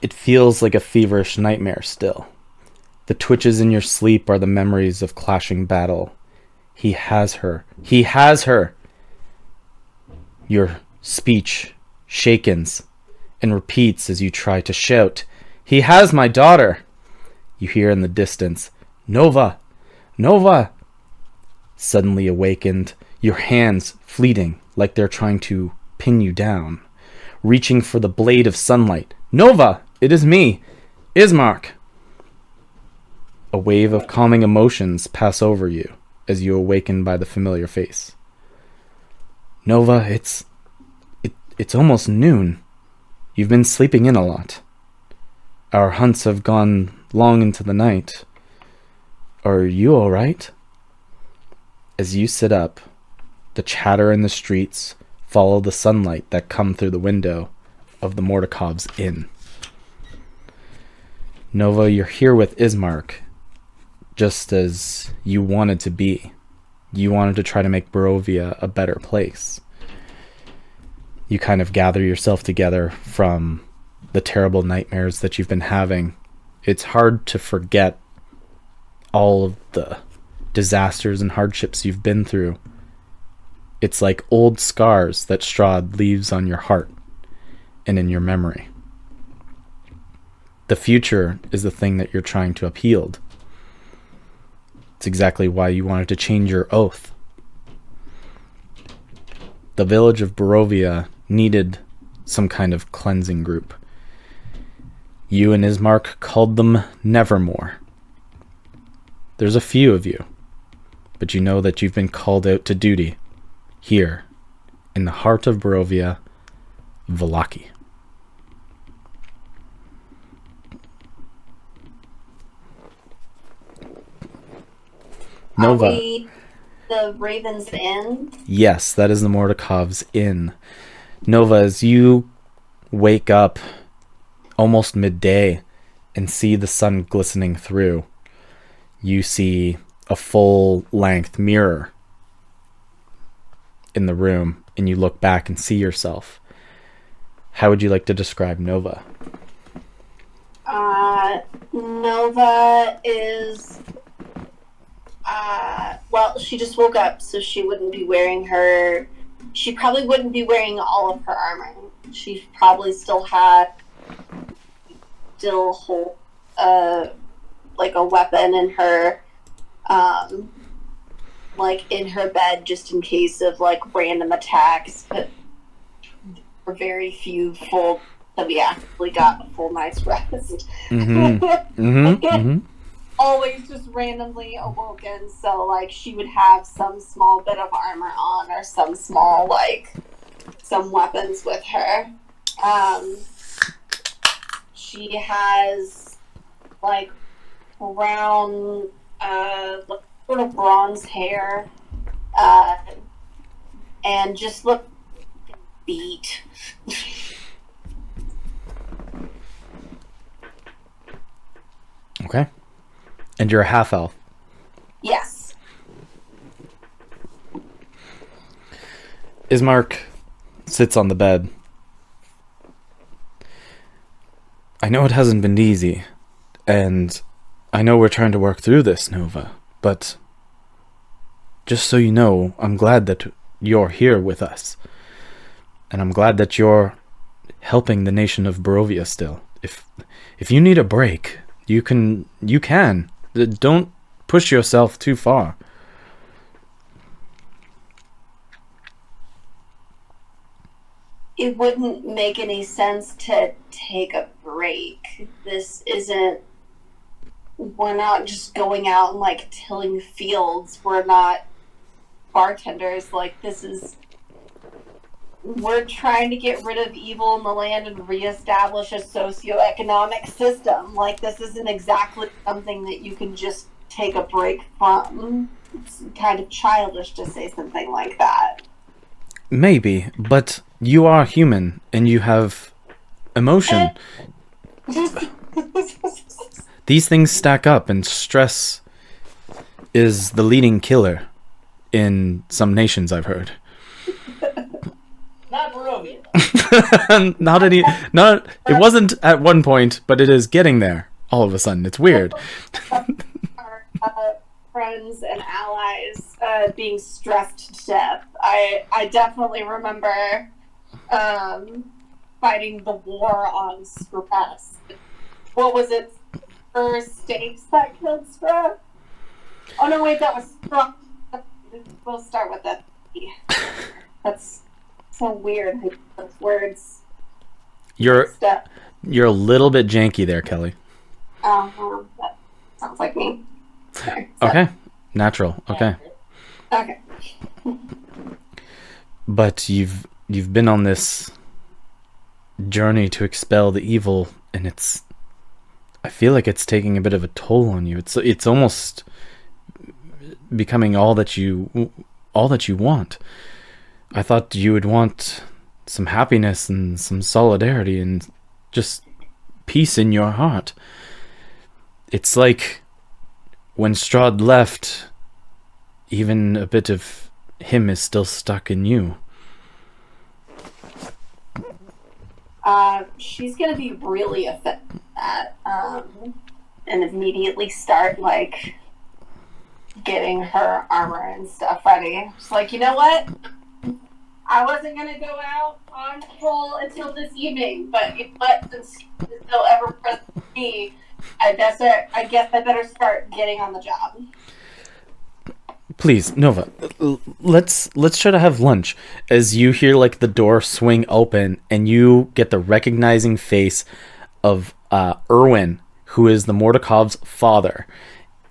It feels like a feverish nightmare still. The twitches in your sleep are the memories of clashing battle. He has her. He has her. Your speech shakens and repeats as you try to shout, "He has my daughter!" You hear in the distance, "Nova! Nova!" Suddenly awakened, your hands fleeting like they're trying to pin you down, reaching for the blade of sunlight. "Nova! It is me, Ismark!" A wave of calming emotions pass over you as you awaken by the familiar face. "Nova, it's almost noon. You've been sleeping in a lot. Our hunts have gone long into the night. Are you all right?" As you sit up, the chatter in the streets follow the sunlight that come through the window of the Mordakov's inn. Nova, you're here with Ismark, just as you wanted to be. You wanted to try to make Barovia a better place. You kind of gather yourself together from the terrible nightmares that you've been having. It's hard to forget all of the disasters and hardships you've been through. It's like old scars that Strahd leaves on your heart and in your memory. The future is the thing that you're trying to uphold. It's exactly why you wanted to change your oath. The village of Barovia needed some kind of cleansing group. You and Ismark called them Nevermore. There's a few of you, but you know that you've been called out to duty here in the heart of Barovia, Vallaki. Nova. Are we the Raven's Inn? Yes, that is the Mordakov's inn. Nova, as you wake up almost midday and see the sun glistening through, you see a full-length mirror in the room, and you look back and see yourself. How would you like to describe Nova? Nova is... well, she just woke up, so she wouldn't be wearing her... She probably wouldn't be wearing all of her armor. She probably still had... hold, like a weapon in her... like in her bed, just in case of like random attacks, but for very few full that we actually got a full night's rest. Always just randomly awoken, so like she would have some small bit of armor on or some small like some weapons with her. She has like brown sort of bronze hair, and just look beat. Okay. And you're a half-elf. Yes. Ismark sits on the bed. I know it hasn't been easy, and I know we're trying to work through this, Nova, but just so you know, I'm glad that you're here with us. And I'm glad that you're helping the nation of Barovia still. If you need a break, you can. Don't push yourself too far. It wouldn't make any sense to take a break. This isn't... We're not just going out and like tilling fields. We're not bartenders. Like, this is... We're trying to get rid of evil in the land and reestablish a socioeconomic system. Like, this isn't exactly something that you can just take a break from. It's kind of childish to say something like that. Maybe, but you are human and you have emotion. These things stack up, and stress is the leading killer in some nations, I've heard. Not Barovia. It wasn't at one point, but it is getting there. all of a sudden. It's weird. Our friends and allies being stressed to death. I definitely remember fighting the war on stress. What was it? Stakes that killed Strahd? Oh no, wait, that was Strahd. We'll start with that. That's so weird. Those words. You're a little bit janky there, Kelly. That sounds like me. Okay, natural. Okay. Okay. But you've been on this journey to expel the evil, and I feel like it's taking a bit of a toll on you. It's almost becoming all that you want. I thought you would want some happiness and some solidarity and just peace in your heart. It's like when Strahd left, even a bit of him is still stuck in you. She's gonna be really offended at that, and immediately start like getting her armor and stuff ready. She's like, you know what? I wasn't gonna go out on patrol until this evening, but you know what? Since you're still ever present with me, I guess I better start getting on the job. Please, Nova, let's try to have lunch. As you hear like the door swing open and you get the recognizing face of Erwin, who is the Mordakov's father.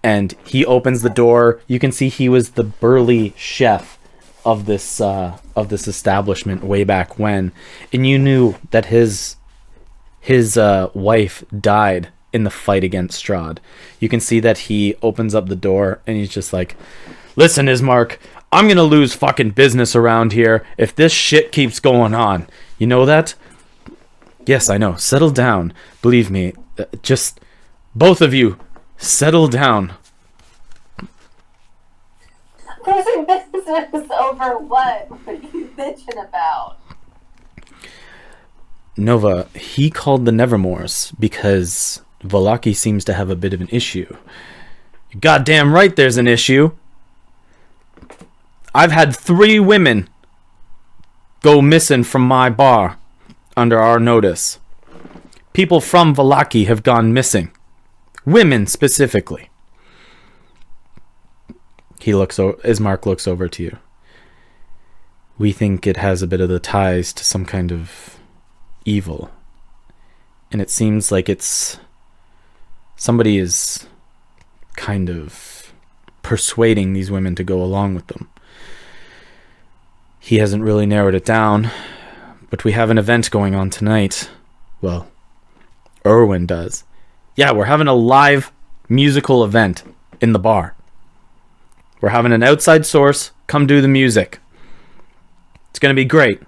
And he opens the door. You can see he was the burly chef of this establishment way back when. And you knew that his wife died in the fight against Strahd. You can see that he opens up the door and he's just like, listen, Ismark, I'm going to lose fucking business around here if this shit keeps going on. You know that? Yes, I know. Settle down. Believe me. Just, both of you, settle down. Losing business over what? What are you bitching about? Nova, he called the Nevermores because Vallaki seems to have a bit of an issue. You're goddamn right there's an issue. I've had 3 women go missing from my bar under our notice. People from Vallaki have gone missing. Women specifically. Ismark looks over to you. We think it has a bit of the ties to some kind of evil. And it seems like somebody is kind of persuading these women to go along with them. He hasn't really narrowed it down, but we have an event going on tonight. Well, Erwin does. Yeah, we're having a live musical event in the bar. We're having an outside source come do the music. It's going to be great.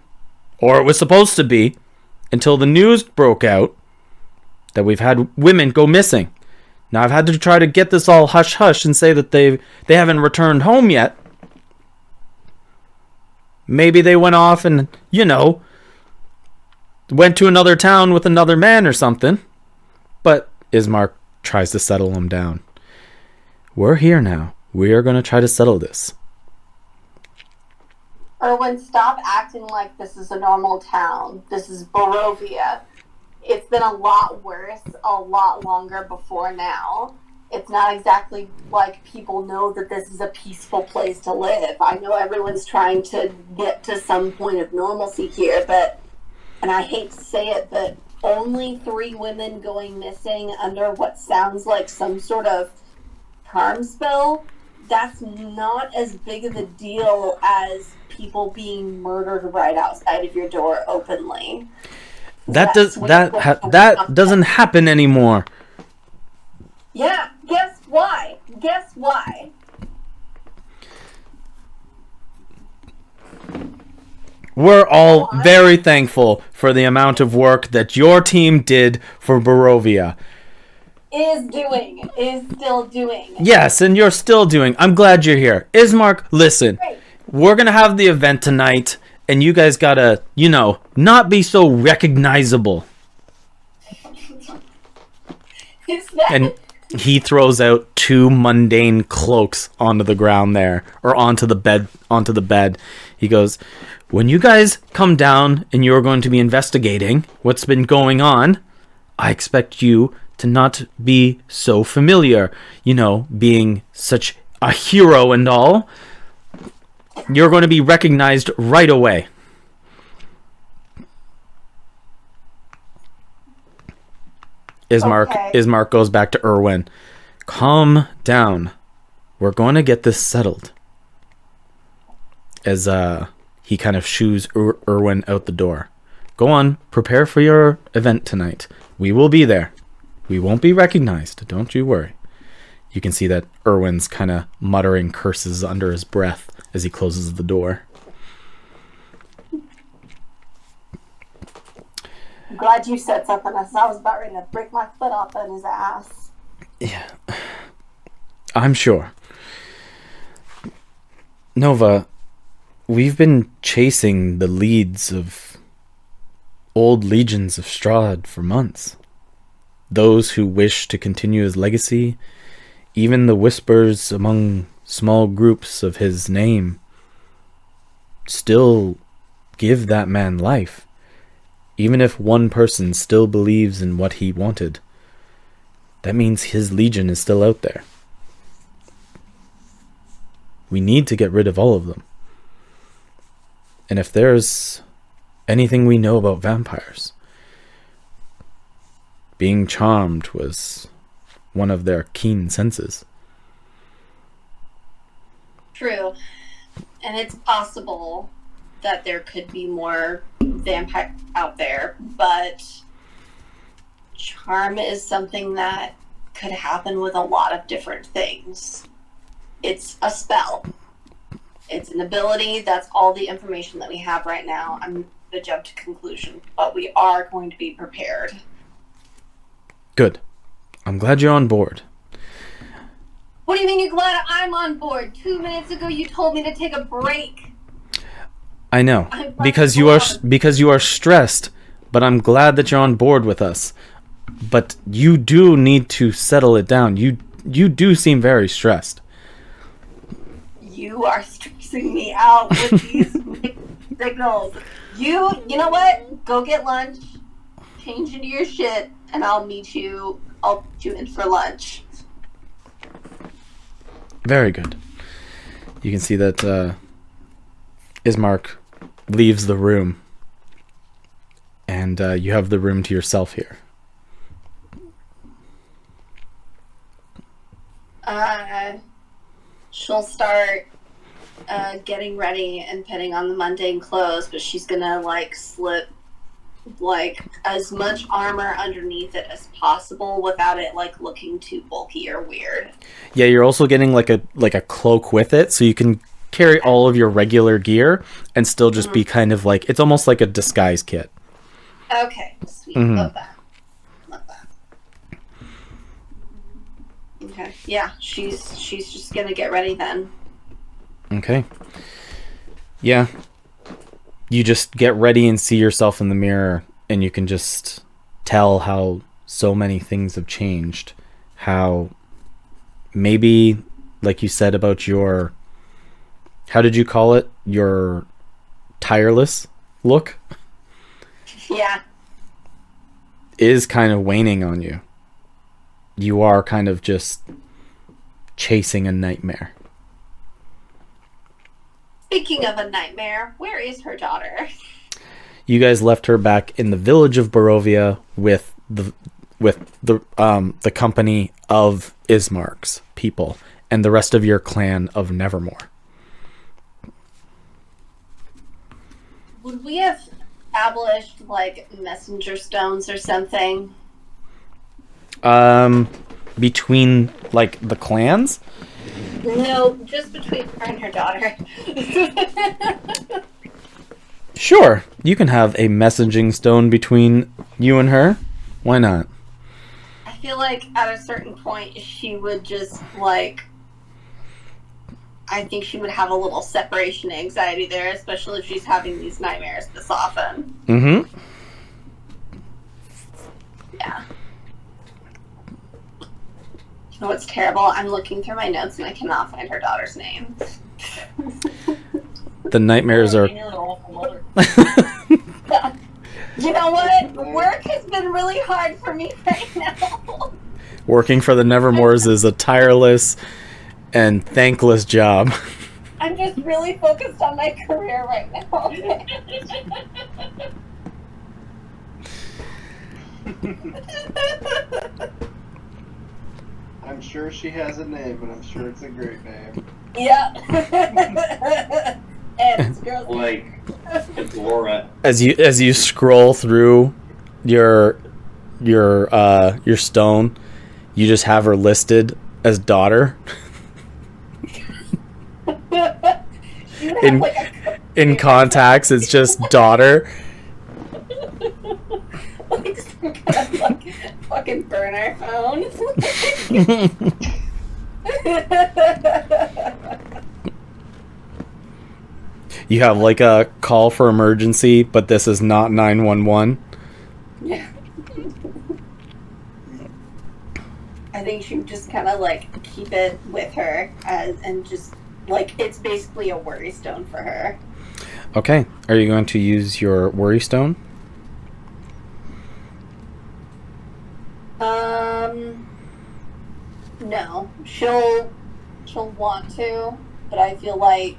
Or it was supposed to be, until the news broke out that we've had women go missing. Now I've had to try to get this all hush-hush and say that they haven't returned home yet. Maybe they went off and, went to another town with another man or something. But Ismark tries to settle him down. We're here now. We are going to try to settle this. Erwin, stop acting like this is a normal town. This is Barovia. It's been a lot worse, a lot longer before now. It's not exactly like people know that this is a peaceful place to live. I know everyone's trying to get to some point of normalcy here, but, and I hate to say it, but only 3 women going missing under what sounds like some sort of charm spell, that's not as big of a deal as people being murdered right outside of your door openly. That doesn't happen anymore. Yeah, guess why? Guess why? We're all very thankful for the amount of work that your team did for Barovia. Is still doing. Yes, and you're still doing. I'm glad you're here. Ismark, listen. Great. We're going to have the event tonight, and you guys got to, not be so recognizable. is that? And he throws out 2 mundane cloaks onto the ground there, or onto the bed. He goes, when you guys come down and you're going to be investigating what's been going on, I expect you to not be so familiar, being such a hero and all. You're going to be recognized right away. Ismark goes back to Erwin. Calm down. We're going to get this settled. As he kind of shoos Erwin out the door. Go on, prepare for your event tonight. We will be there. We won't be recognized. Don't you worry. You can see that Erwin's kind of muttering curses under his breath as he closes the door. I'm glad you said something, as I was about ready to break my foot off on his ass. Yeah. I'm sure. Nova, we've been chasing the leads of old legions of Strahd for months. Those who wish to continue his legacy, even the whispers among small groups of his name, still give that man life. Even if one person still believes in what he wanted, that means his legion is still out there. We need to get rid of all of them. And if there's anything we know about vampires, being charmed was one of their keen senses. True. And it's possible that there could be more vampire out there, but charm is something that could happen with a lot of different things. It's a spell. It's an ability. That's all the information that we have right now. I'm going to jump to conclusion, but we are going to be prepared. Good. I'm glad you're on board. What do you mean you're glad I'm on board? 2 minutes ago you told me to take a break. I know, because you are stressed, but I'm glad that you're on board with us. But you do need to settle it down. You do seem very stressed. You are stressing me out with these signals. You know what? Go get lunch, change into your shit, and I'll meet you in for lunch. Very good. You can see that Ismark leaves the room, and you have the room to yourself here. She'll start getting ready and putting on the mundane clothes, but she's gonna slip as much armor underneath it as possible without it looking too bulky or weird. Yeah, you're also getting like a cloak with it, so you can carry all of your regular gear and still just be kind of it's almost like a disguise kit. Okay, sweet. Love that. Okay, yeah, she's just gonna get ready then. Okay. Yeah. You just get ready and see yourself in the mirror, and you can just tell how so many things have changed. How maybe, like you said about your, how did you call it? Your tireless look? Yeah. Is kind of waning on you. You are kind of just chasing a nightmare. Speaking of a nightmare, where is her daughter? You guys left her back in the village of Barovia with the company of Ismark's people and the rest of your clan of Nevermore. Would we have established messenger stones or something? Between the clans? No, just between her and her daughter. Sure, you can have a messaging stone between you and her. Why not? I feel like at a certain point she would just I think she would have a little separation anxiety there, especially if she's having these nightmares this often. Mm-hmm. Yeah. Oh, it's terrible. I'm looking through my notes and I cannot find her daughter's name. The nightmares are... You're an awful mother. You know what? Work has been really hard for me right now. Working for the Nevermores is a tireless and thankless job. I'm just really focused on my career right now. I'm sure she has a name, and I'm sure it's a great name. Yeah. And it's girls. Like, Laura. As you scroll through your stone, you just have her listed as daughter. In contacts, it's just daughter. Like some kind of like fucking burner phone. You have like a call for emergency, but this is not 911. Yeah. I think she would just kind of like keep it with her and just like it's basically a worry stone for her. Okay. Are you going to use your worry stone? No. She'll want to, but I feel like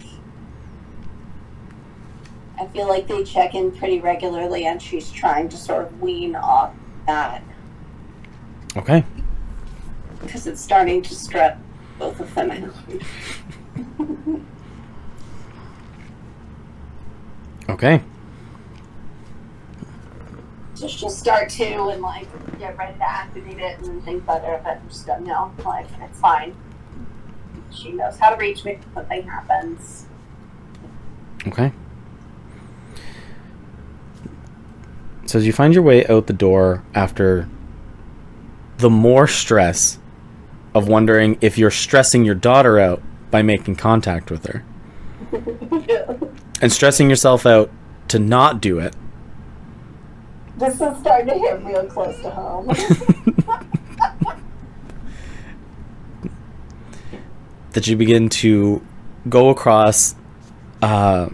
they check in pretty regularly and she's trying to sort of wean off that. Okay. Because it's starting to stress both of them out. Okay. So she'll start to and like get ready to activate it and then think better of it and just go, no, like it's fine. She knows how to reach me if something happens. Okay. So as you find your way out the door after the more stress of wondering if you're stressing your daughter out by making contact with her. Yeah. And stressing yourself out to not do it. This is starting to hit real close to home. That you begin to go across the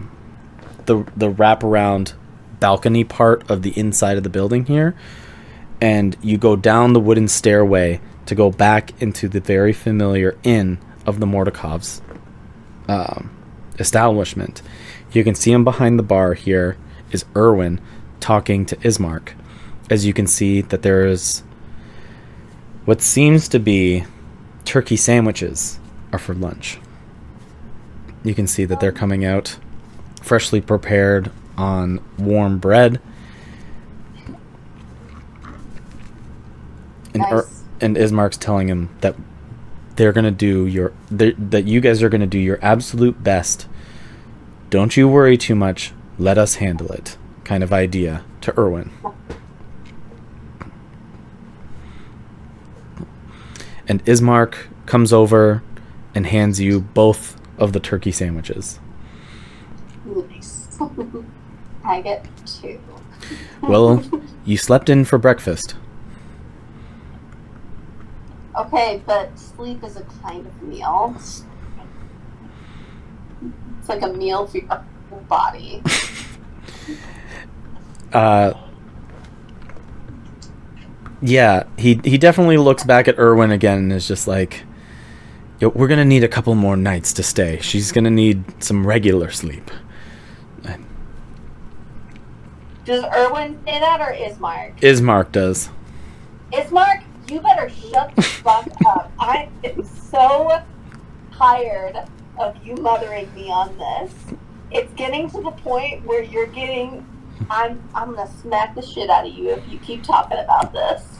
wraparound balcony part of the inside of the building here, and you go down the wooden stairway to go back into the very familiar inn of the Mordakovs' establishment. You can see him behind the bar here is Erwin talking to Ismark. As you can see that there is what seems to be turkey sandwiches are for lunch. You can see that they're coming out freshly prepared on warm bread. And Nice. and Ismark's telling him that they're gonna do that you guys are gonna do your absolute best. Don't you worry too much. Let us handle it. Kind of idea to Erwin. And Ismark comes over and hands you both of the turkey sandwiches. Nice. I get 2. Well, you slept in for breakfast. Okay, but sleep is a kind of meal. It's like a meal for your body. Yeah, he definitely looks back at Erwin again and is just like, yo, we're gonna need a couple more nights to stay. She's gonna need some regular sleep. Does Erwin say that or Ismark? Ismark does. Ismark, you better shut the fuck up. I am so tired of you mothering me on this. It's getting to the point where you're getting... I'm gonna smack the shit out of you if you keep talking about this.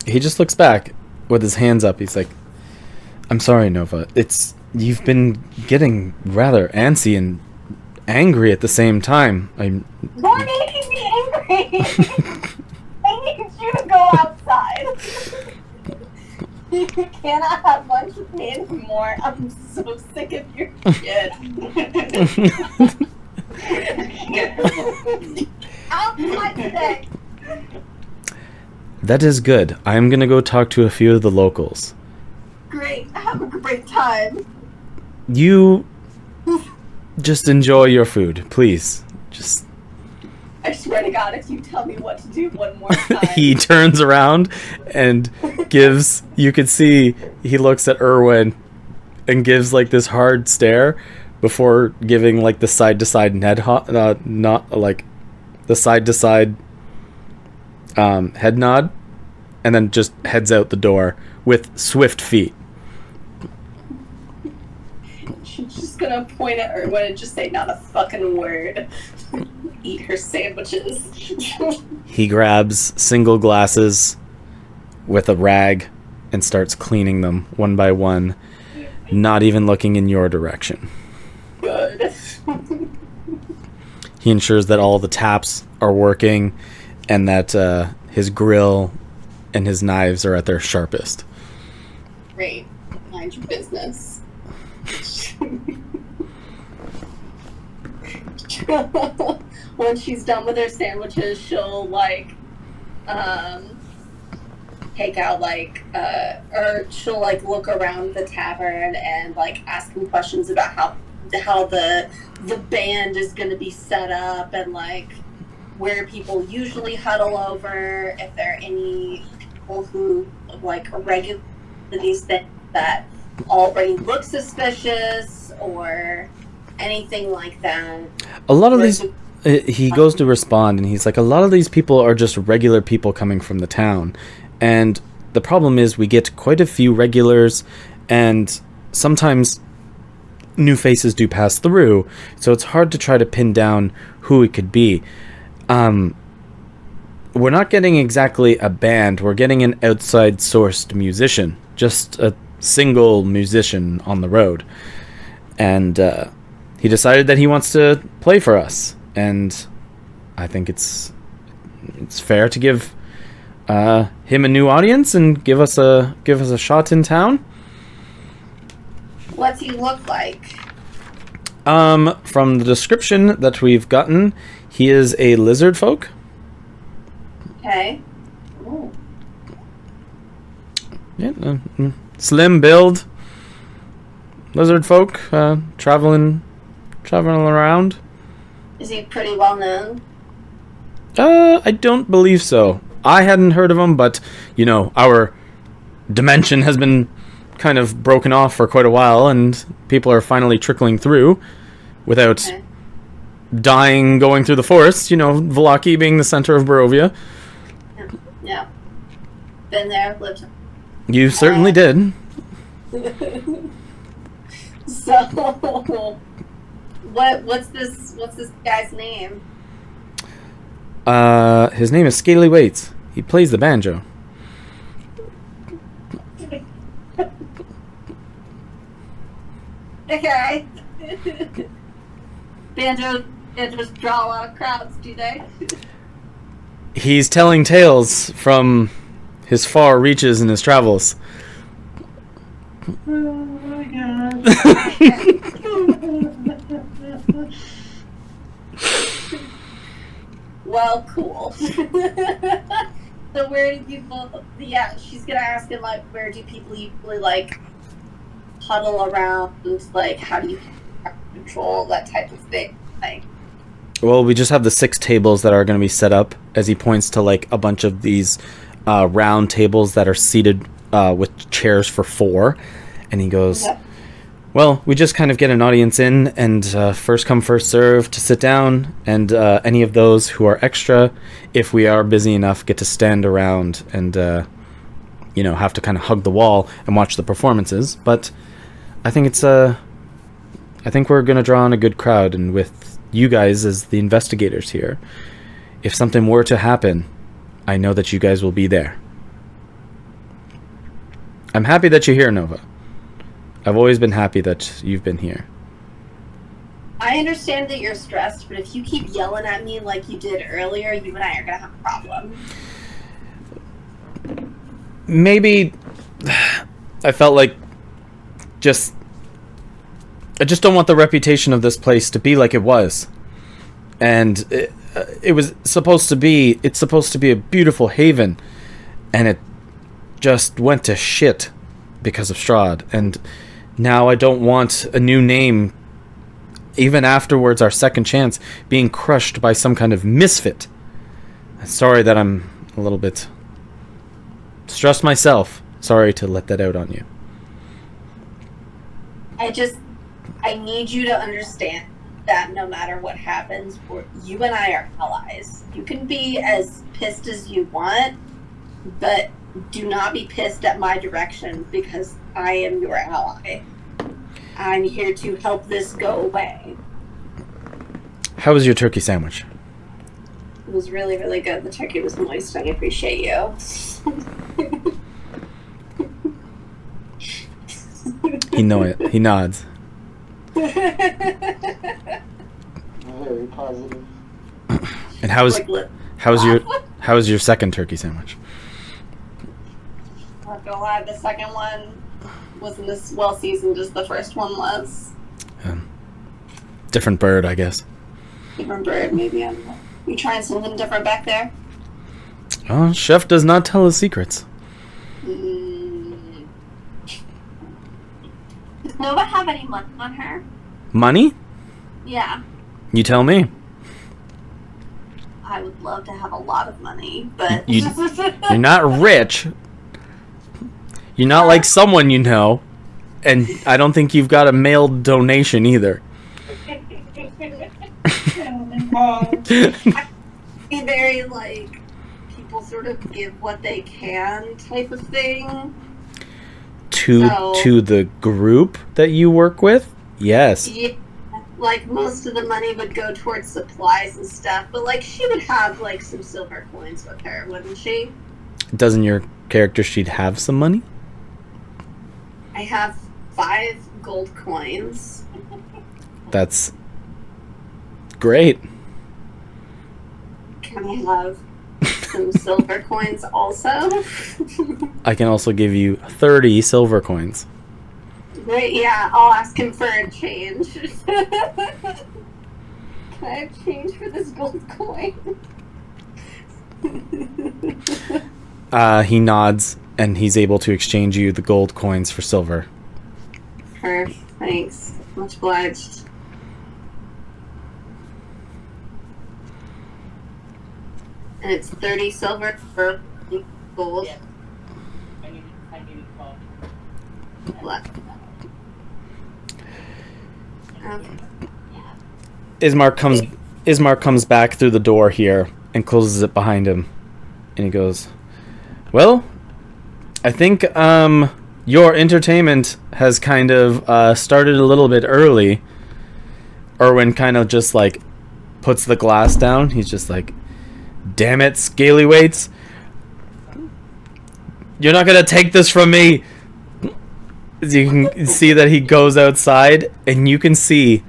He just looks back with his hands up. He's like, I'm sorry, Nova. You've been getting rather antsy and angry at the same time. You're making me angry! I need you to go outside. You cannot have lunch with me anymore. I'm so sick of your shit. Outside today. That is good. I'm gonna go talk to a few of the locals. Great. Have a great time. You just enjoy your food, please. Just I swear to God, if you tell me what to do one more time. he turns around and gives, you could see he looks at Erwin and gives like this hard stare before giving like the side to side not like the side to side head nod, and then just heads out the door with swift feet. She's just gonna point at Erwin and just say not a fucking word. Eat her sandwiches. He grabs single glasses with a rag and starts cleaning them one by one, not even looking in your direction. Good. He ensures that all the taps are working and that his grill and his knives are at their sharpest. Great. Mind your business. When she's done with her sandwiches, she'll like take out like or she'll like look around the tavern and like ask him questions about how the band is going to be set up and like where people usually huddle over, if there are any people who like regular these things that already look suspicious or anything like that. A lot of these, he goes to respond and he's like, a lot of these people are just regular people coming from the town, and the problem is we get quite a few regulars and sometimes new faces do pass through, so it's hard to try to pin down who it could be. We're not getting exactly a band, we're getting an outside sourced musician, just a single musician on the road, and he decided that he wants to play for us, and I think it's fair to give him a new audience and give us a shot in town. What's he look like? From the description that we've gotten, he is a lizard folk. Okay. Ooh. Yeah, slim build, lizard folk, traveling around. Is he pretty well known? I don't believe so. I hadn't heard of him, but you know, our dimension has been kind of broken off for quite a while, and people are finally trickling through without dying going through the forest. You know, Vallaki being the center of Barovia. Yeah. Been there, lived. You certainly did. So, what's this guy's name? His name is Scaly Waits. He plays the banjo. Okay. Banjos draw a lot of crowds, do they? He's telling tales from his far reaches in his travels. Oh my god. Well, cool. So where do people? Yeah, she's gonna ask him like, where do people usually like huddle around? Like, how do you control that type of thing? Like, Well, we just have the 6 tables that are going to be set up, as he points to like a bunch of these round tables that are seated with chairs for 4, and he goes, yep. well, we just kind of get an audience in, and first come, first serve to sit down, and any of those who are extra, if we are busy enough, get to stand around and, you know, have to kind of hug the wall and watch the performances. But I think I think we're going to draw on a good crowd, and with you guys as the investigators here, if something were to happen, I know that you guys will be there. I'm happy that you're here, Nova. I've always been happy that you've been here. I understand that you're stressed, but if you keep yelling at me like you did earlier, you and I are gonna have a problem. Maybe I felt like I just don't want the reputation of this place to be like it was. And it's supposed to be a beautiful haven. and it just went to shit because of Strahd, and now I don't want a new name, even afterwards our second chance, being crushed by some kind of misfit. Sorry that I'm a little bit stressed myself. Sorry to let that out on you. I need you to understand that no matter what happens, you and I are allies. You can be as pissed as you want, but do not be pissed at my direction because I am your ally. I'm here to help this go away. How was your turkey sandwich? It was really, really good. The turkey was moist. I appreciate you. He know it. He nods. Very positive. And how's your second turkey sandwich? Not gonna lie, the second one wasn't as well seasoned as the first one was. Different bird, I guess. Different bird, maybe. I don't know. You trying something different back there? Oh, chef does not tell his secrets. Does Nova have any money on her? Money? Yeah. You tell me. I would love to have a lot of money, but... You're not rich. You're not like someone you know. And I don't think you've got a mailed donation either. Be very, like, people sort of give what they can type of thing. To the group that you work with? Yes. Yeah, like, most of the money would go towards supplies and stuff, but, like, she would have, like, some silver coins with her, wouldn't she? Doesn't your character sheet have some money? I have 5 gold coins. That's great. Can I have some silver coins also? I can also give you 30 silver coins. Great, yeah, I'll ask him for a change. Can I have change for this gold coin? He nods, and he's able to exchange you the gold coins for silver. Perfect, thanks. Much obliged. And it's 30 silver for gold. Yeah. I need 12. Left. Okay. Ismark comes back through the door here and closes it behind him, and he goes, "Well, I think your entertainment has kind of started a little bit early." Erwin kind of just like puts the glass down. He's just like, "Damn it, Scaly Weights. You're not gonna take this from me." As you can see that he goes outside, and you can see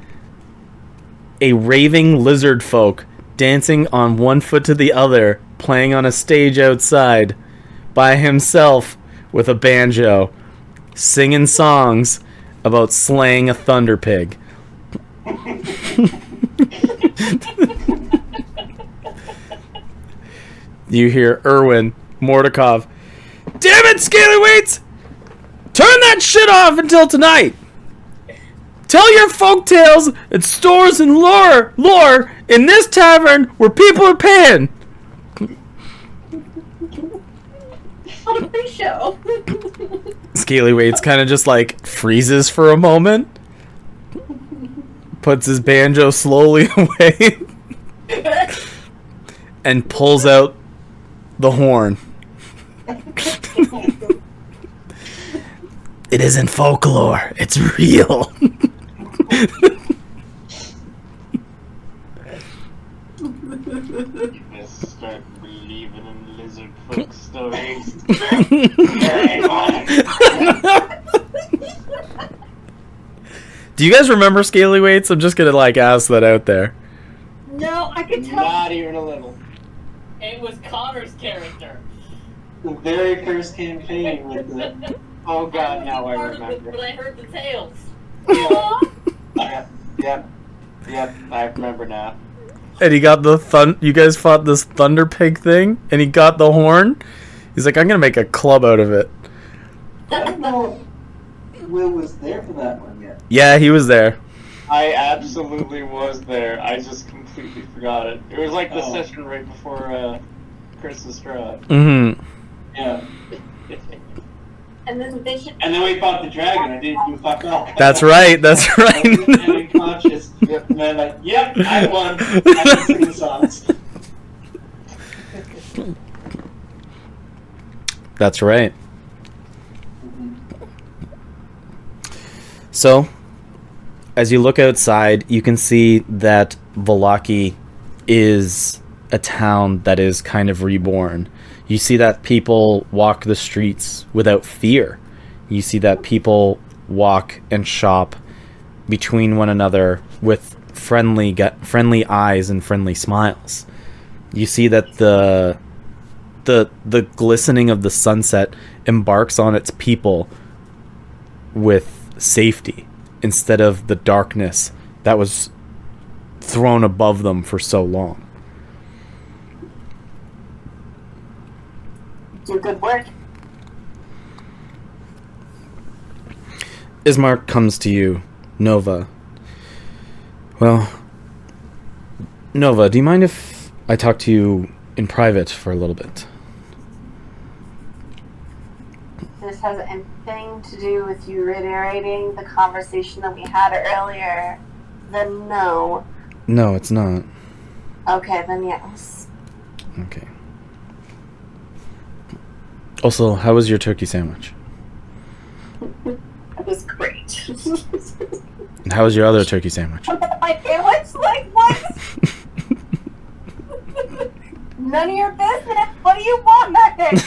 a raving lizard folk dancing on one foot to the other, playing on a stage outside by himself with a banjo, singing songs about slaying a thunder pig. You hear Erwin Mordekov, "Damn it, Scaly Weights! Turn that shit off until tonight! Tell your folk tales and stories and lore in this tavern where people are paying!" On a free show. Scaly Weights kind of just like freezes for a moment, puts his banjo slowly away, and pulls out the horn. It isn't folklore, it's real. You must start believing in lizard folk stories. Do you guys remember Scaly Weights? I'm just gonna like ask that out there. No, I can tell. Not even a little. It was Connor's character. The very first campaign with the... Oh god, now I Part of it, remember. but I heard the tales. Yep, I remember now. And he got the you guys fought this thunder pig thing, and he got the horn, He's like, I'm gonna make a club out of it. I don't know if Will was there for that one yet. Yeah, he was there. I absolutely was there. I just completely forgot it. It was like the Oh. session right before Curse of Strahd. Mm-hmm. Yeah. And then they should. And then we fought the dragon. I didn't do fuck all. That's right. That's I was right. unconscious. And then like, yep, I won. I can sing the songs. That's right. So, as you look outside, you can see that Vallaki is a town that is kind of reborn. You see that people walk the streets without fear. You see that people walk and shop between one another with friendly eyes and friendly smiles. You see that the glistening of the sunset embarks on its people with safety instead of the darkness that was thrown above them for so long. Do good work. Ismark comes to you, Nova. Well, Nova, do you mind if I talk to you in private for a little bit? This has anything to do with you reiterating the conversation that we had earlier, then no. No, it's not. Okay, then yes. Okay. Also, how was your turkey sandwich? It was great. And how was your other turkey sandwich? My sandwich? Like, what? None of your business. What do you want, Magic?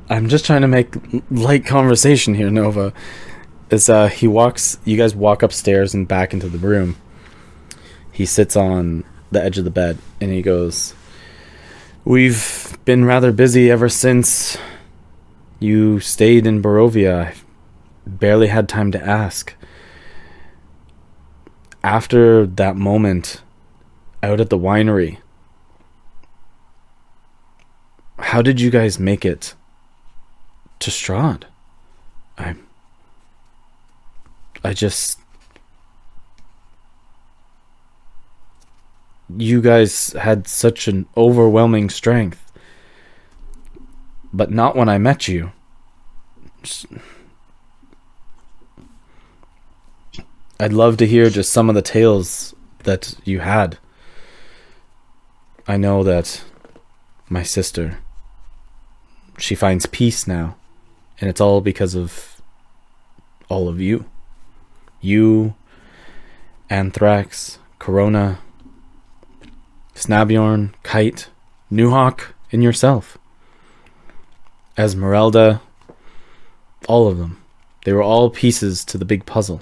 I'm just trying to make light conversation here, Nova. As you guys walk upstairs and back into the room. He sits on the edge of the bed and he goes, "We've been rather busy ever since you stayed in Barovia. I barely had time to ask. After that moment out at the winery, how did you guys make it to Strahd? I just... You guys had such an overwhelming strength. But not when I met you. I'd love to hear just some of the tales that you had. I know that my sister, she finds peace now. And it's all because of all of you. You, Anthrax, Corona, Snabjorn, Kite, Nuhawk, and yourself. Esmeralda, all of them. They were all pieces to the big puzzle.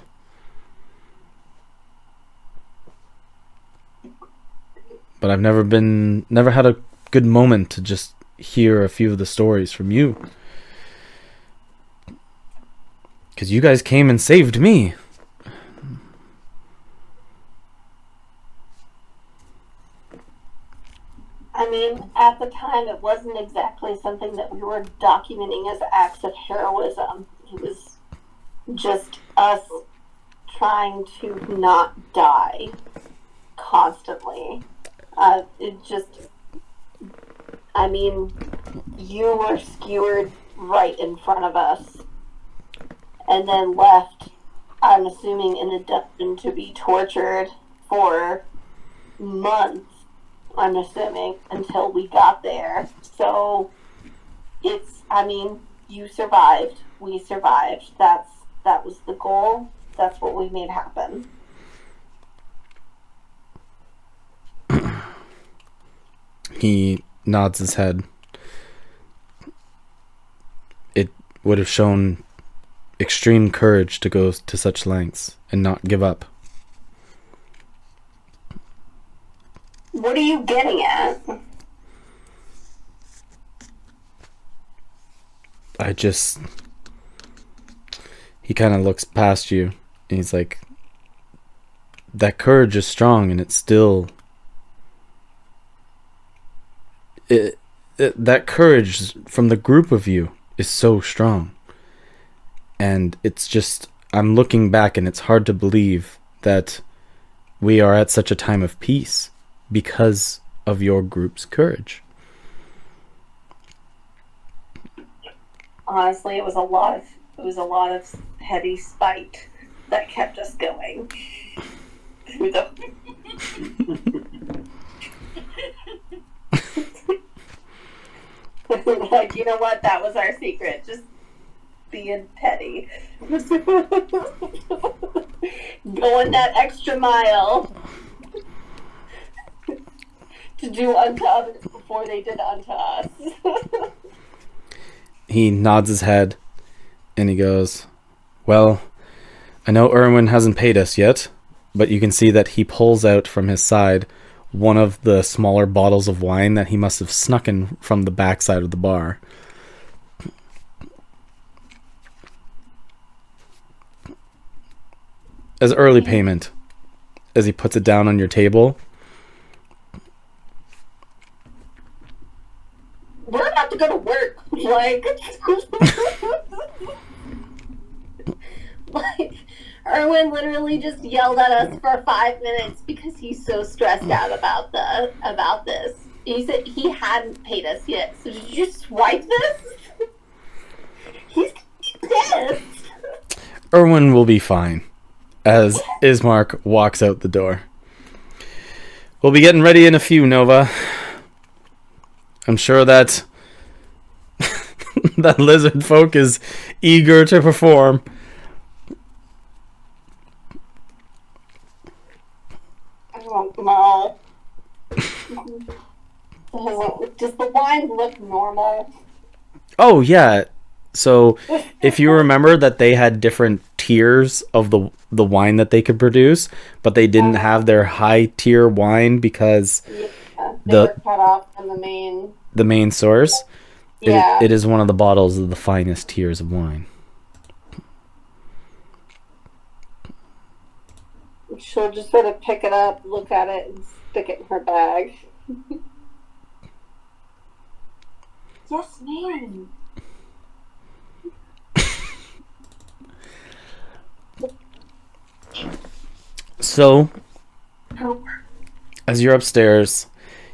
But I've never had a good moment to just hear a few of the stories from you. Because you guys came and saved me. I mean, at the time, it wasn't exactly something that we were documenting as acts of heroism. It was just us trying to not die constantly. I mean, you were skewered right in front of us and then left, I'm assuming, in a dungeon to be tortured for months. I'm assuming, until we got there. So you survived. We survived. That was the goal. That's what we made happen. He nods his head. It would have shown extreme courage to go to such lengths and not give up. What are you getting at? He kind of looks past you and he's like, that courage is strong and it's still... that courage from the group of you is so strong. And it's just, I'm looking back and it's hard to believe that we are at such a time of peace because of your group's courage. Honestly, it was a lot of petty spite that kept us going. Through the like, you know what? That was our secret. Just being petty. Going that extra mile to do unto others before they did unto us. He nods his head and he goes, well, I know Erwin hasn't paid us yet, but you can see that he pulls out from his side one of the smaller bottles of wine that he must have snuck in from the backside of the bar. As early payment, as he puts it down on your table. We're about to go to work. Like, Erwin literally just yelled at us for 5 minutes because he's so stressed out about this. He said he hadn't paid us yet. So did you swipe this? He's pissed. Erwin will be fine as Ismark walks out the door. We'll be getting ready in a few, Nova. I'm sure that that lizard folk is eager to perform. I don't know. Does the wine look normal? Oh, yeah. So, if you remember that they had different tiers of the wine that they could produce, but they didn't have their high tier wine because They were cut off from the main source. Yeah. It is one of the bottles of the finest tiers of wine. She'll just sort of pick it up, look at it, and stick it in her bag. Yes, ma'am. So, as you're upstairs,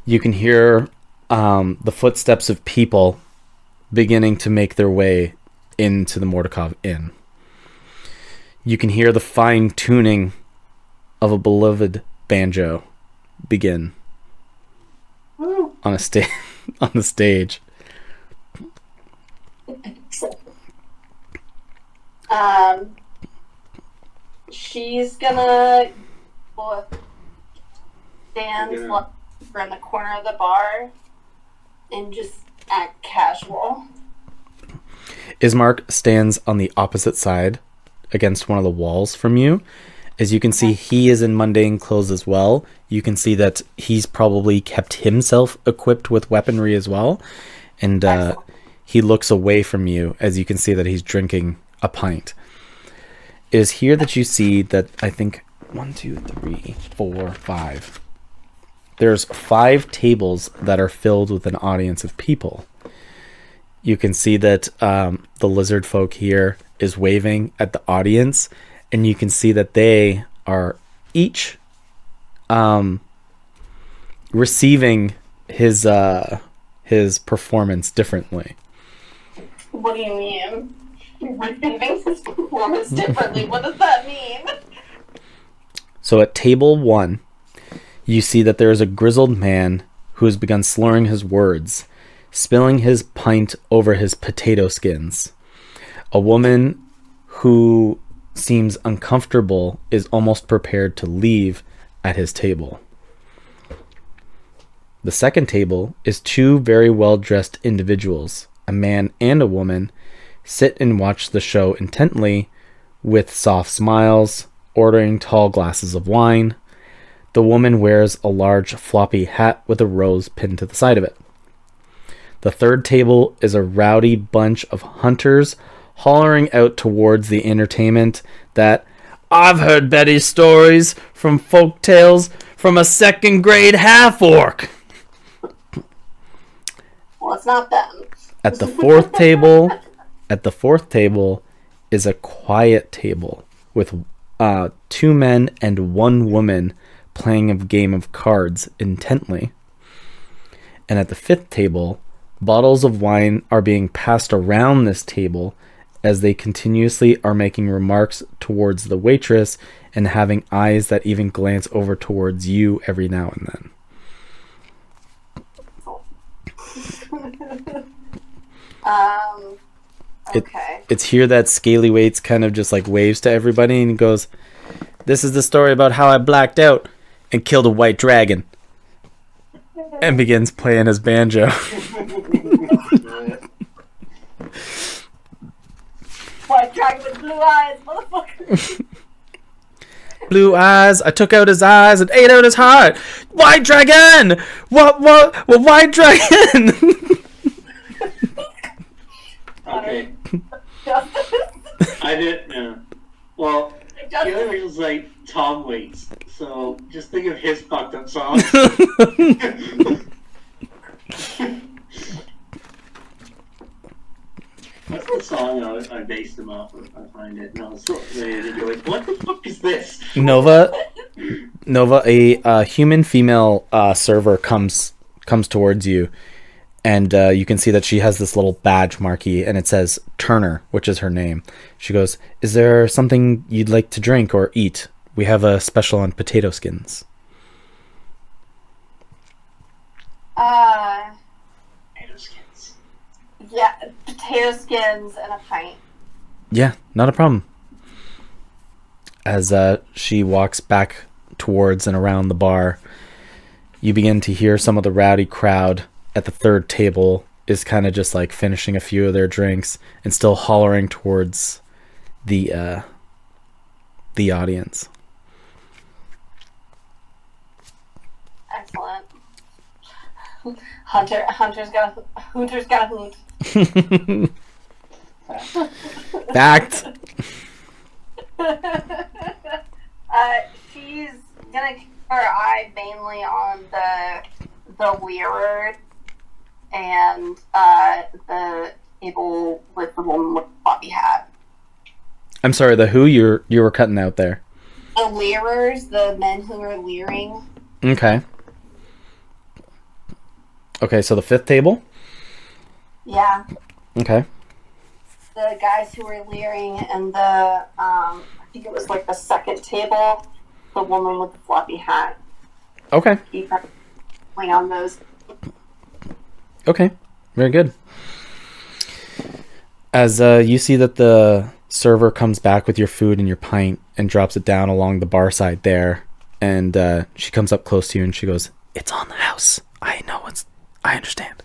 you can hear the footsteps of people beginning to make their way into the Mordekov Inn. You can hear the fine tuning of a beloved banjo begin on on the stage. She's gonna stand in the corner of the bar and just act casual. Ismark stands on the opposite side against one of the walls from you. As you can see, he is in mundane clothes as well. You can see that he's probably kept himself equipped with weaponry as well. And he looks away from you as you can see that he's drinking a pint. It is here that you see that I think 1, 2, 3, 4, 5. There's 5 tables that are filled with an audience of people. You can see that the lizard folk here is waving at the audience, and you can see that they are each receiving his performance differently. What do you mean? Receiving his performance differently? What does that mean? So at table 1, you see that there is a grizzled man who has begun slurring his words, spilling his pint over his potato skins. A woman who seems uncomfortable is almost prepared to leave at his table. The second table is 2 very well-dressed individuals, a man and a woman, sit and watch the show intently with soft smiles, ordering tall glasses of wine. The woman wears a large floppy hat with a rose pinned to the side of it. The third table is a rowdy bunch of hunters hollering out towards the entertainment that I've heard Betty's stories from folk tales from a 2nd grade half-orc. Well, it's not them. At the fourth table is a quiet table with 2 men and 1 woman playing a game of cards intently. And at the 5th table, bottles of wine are being passed around this table as they continuously are making remarks towards the waitress and having eyes that even glance over towards you every now and then. Okay. It's here that Scaly Waits kind of just like waves to everybody and goes, "This is the story about how I blacked out and killed a white dragon." And begins playing his banjo. White dragon with blue eyes, motherfucker. Blue eyes, I took out his eyes and ate out his heart. White dragon! What, white dragon? Okay. Justice. I didn't know. Well, the other one was like Tom Waits. So just think of his fucked up songs. What's the song I based them off of? I find it. No, it's ready to go. What the fuck is this? Nova, a human female server comes towards you, and you can see that she has this little badge marquee, and it says Turner, which is her name. She goes, "Is there something you'd like to drink or eat? We have a special on potato skins." Potato skins. Yeah, potato skins and a pint. Yeah, not a problem. As she walks back towards and around the bar, you begin to hear some of the rowdy crowd at the 3rd table is kind of just like finishing a few of their drinks and still hollering towards the audience. Excellent. Hunter's got a hoot. Fact. She's gonna keep her eye mainly on the wearer and the table with the woman with the floppy hat. I'm sorry, the who you were cutting out there. The leerers, the men who are leering. Okay. Okay, so the 5th table? Yeah. Okay. The guys who were leering and the I think it was like the 2nd table, the woman with the floppy hat. Okay. Keep going on those. Okay. Very good. As you see that the server comes back with your food and your pint and drops it down along the bar side there, and she comes up close to you and she goes, "It's on the house. I understand."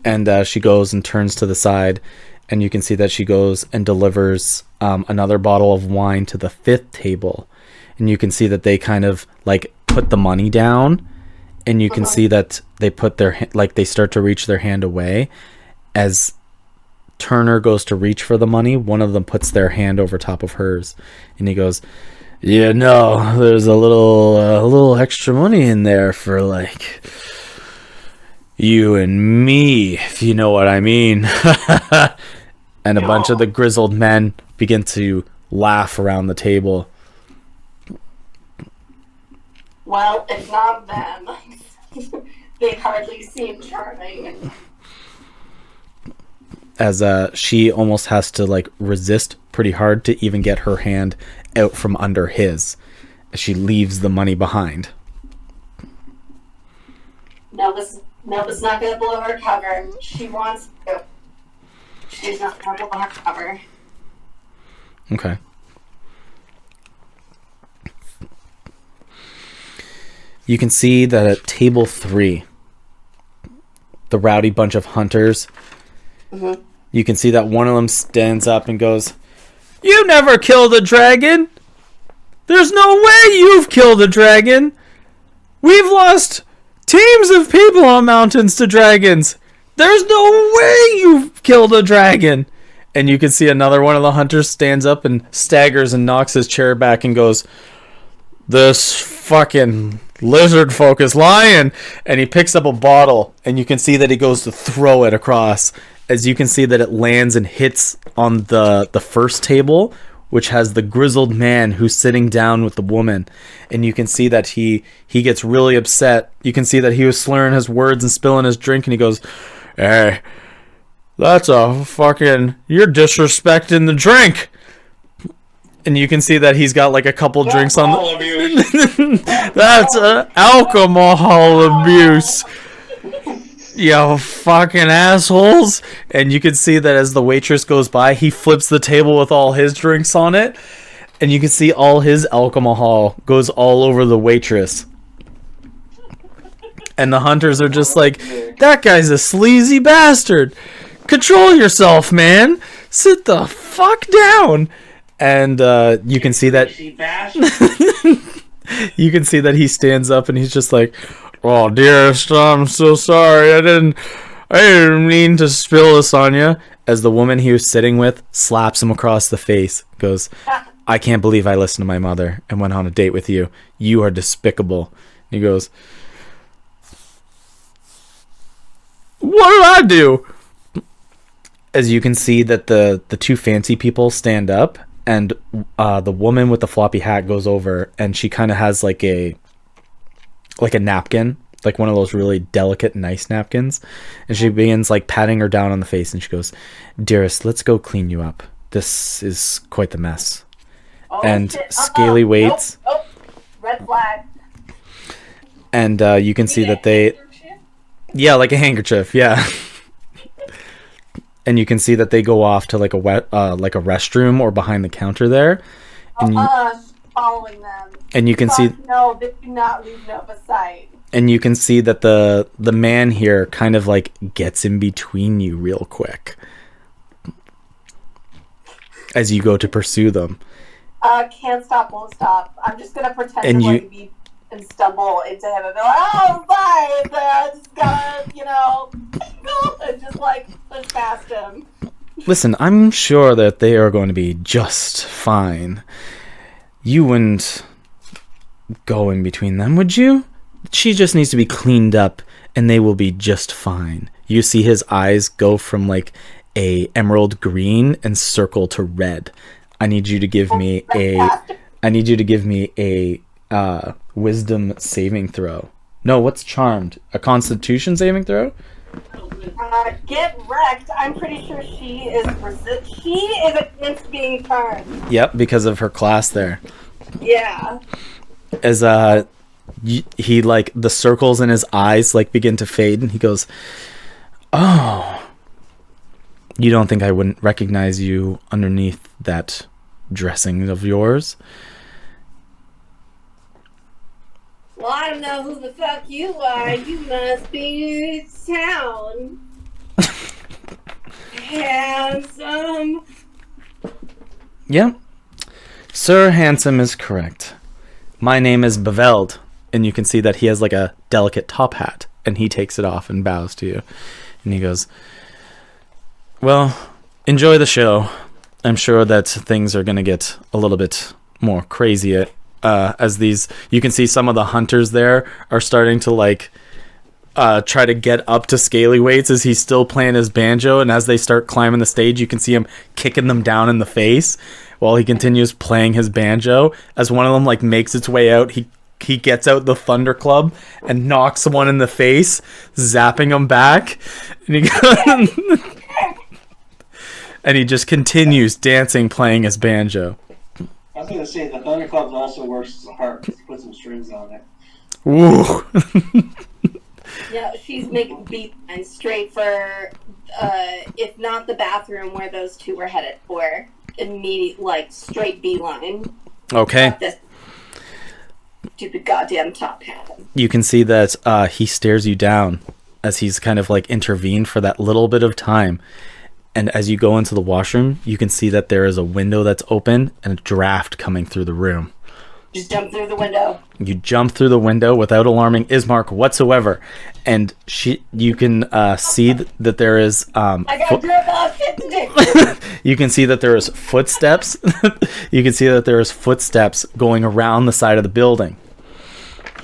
And she goes and turns to the side, and you can see that she goes and delivers another bottle of wine to the 5th table, and you can see that they kind of like put the money down, and you can see that they put their they start to reach their hand away. As Turner goes to reach for the money, one of them puts their hand over top of hers, and he goes, "Yeah, no, there's a little extra money in there for like you and me, if you know what I mean." And a bunch of the grizzled men begin to laugh around the table. Well, if not them, they hardly seem charming. As she almost has to like resist pretty hard to even get her hand out from under his. She leaves the money behind. Nova's not gonna blow her cover. She wants to. She's not gonna blow her cover. Okay. You can see that at table 3, the rowdy bunch of hunters, you can see that one of them stands up and goes, "You never killed a dragon! There's no way you've killed a dragon! We've lost teams of people on mountains to dragons! There's no way you've killed a dragon!" And you can see another one of the hunters stands up and staggers and knocks his chair back and goes, "This fucking lizard folk is lying. And he picks up a bottle, and you can see that he goes to throw it across. As you can see that it lands and hits on the first table, which has the grizzled man who's sitting down with the woman. And you can see that he gets really upset. You can see that he was slurring his words and spilling his drink, and he goes, "Hey, that's a fucking... You're disrespecting the drink." And you can see that he's got like a couple drinks on the... That's alcohol abuse. You fucking assholes. And you can see that as the waitress goes by, he flips the table with all his drinks on it. And you can see all his alcohol goes all over the waitress. And the hunters are just like, that guy's a sleazy bastard. Control yourself, man. Sit the fuck down. And you can see that you can see that he stands up and he's just like, "Oh, dearest, I'm so sorry. I didn't mean to spill this on you." As the woman he was sitting with slaps him across the face, goes, "I can't believe I listened to my mother and went on a date with you. You are despicable." And he goes, "What did I do?" As you can see that the two fancy people stand up, and the woman with the floppy hat goes over, and she kind of has like a napkin, like one of those really delicate, nice napkins, and she begins like patting her down on the face, and she goes, "Dearest, let's go clean you up. This is quite the mess." And shit. Scaly waits. Nope. Red flag. And you can see that they... Yeah, like a handkerchief, yeah. And you can see that they go off to like a restroom or behind the counter there. And Following them. And you can see... No, they do not leave Nova sight. And you can see that the man here kind of like gets in between you real quick as you go to pursue them. Can't stop, won't stop. I'm just gonna pretend And to you- like be and stumble into him and be like, "Oh, bye!" I just gotta, and just like push past him. Listen, I'm sure that they are going to be just fine. You wouldn't go in between them, would you? She just needs to be cleaned up, and they will be just fine. You see his eyes go from like a emerald green and circle to red. I need you to give me a wisdom saving throw. No, what's charmed? A constitution saving throw? Get wrecked. I'm pretty sure she is against being turned. Yep, because of her class there. Yeah. As he like the circles in his eyes like begin to fade, and he goes, "Oh, you don't think I wouldn't recognize you underneath that dressing of yours?" Well, I don't know who the fuck you are. You must be town. Handsome. Yep. Sir Handsome is correct. My name is Beveld, and you can see that he has like a delicate top hat, and he takes it off and bows to you. And he goes, "Well, enjoy the show. I'm sure that things are going to get a little bit more crazy as these... You can see some of the hunters there are starting to like try to get up to Scaly Waits as he's still playing his banjo, and as they start climbing the stage, you can see him kicking them down in the face while he continues playing his banjo. As one of them like makes its way out, he gets out the thunder club and knocks one in the face, zapping him back, and he and he just continues dancing, playing his banjo. I was gonna say the Thunder Club also works as a harp. Just put some strings on it. Woo! Yeah, she's making beeline straight for, if not the bathroom where those two were headed for. Immediate, like, straight beeline. Okay. Not this stupid goddamn top hat. You can see that he stares you down as he's kind of like intervened for that little bit of time. And as you go into the washroom, you can see that there is a window that's open and a draft coming through the room. Just jump through the window. You jump through the window without alarming Ismark whatsoever, and you can see that there is. I got drip off shit to do. You can see that there is footsteps. You can see that there is footsteps going around the side of the building.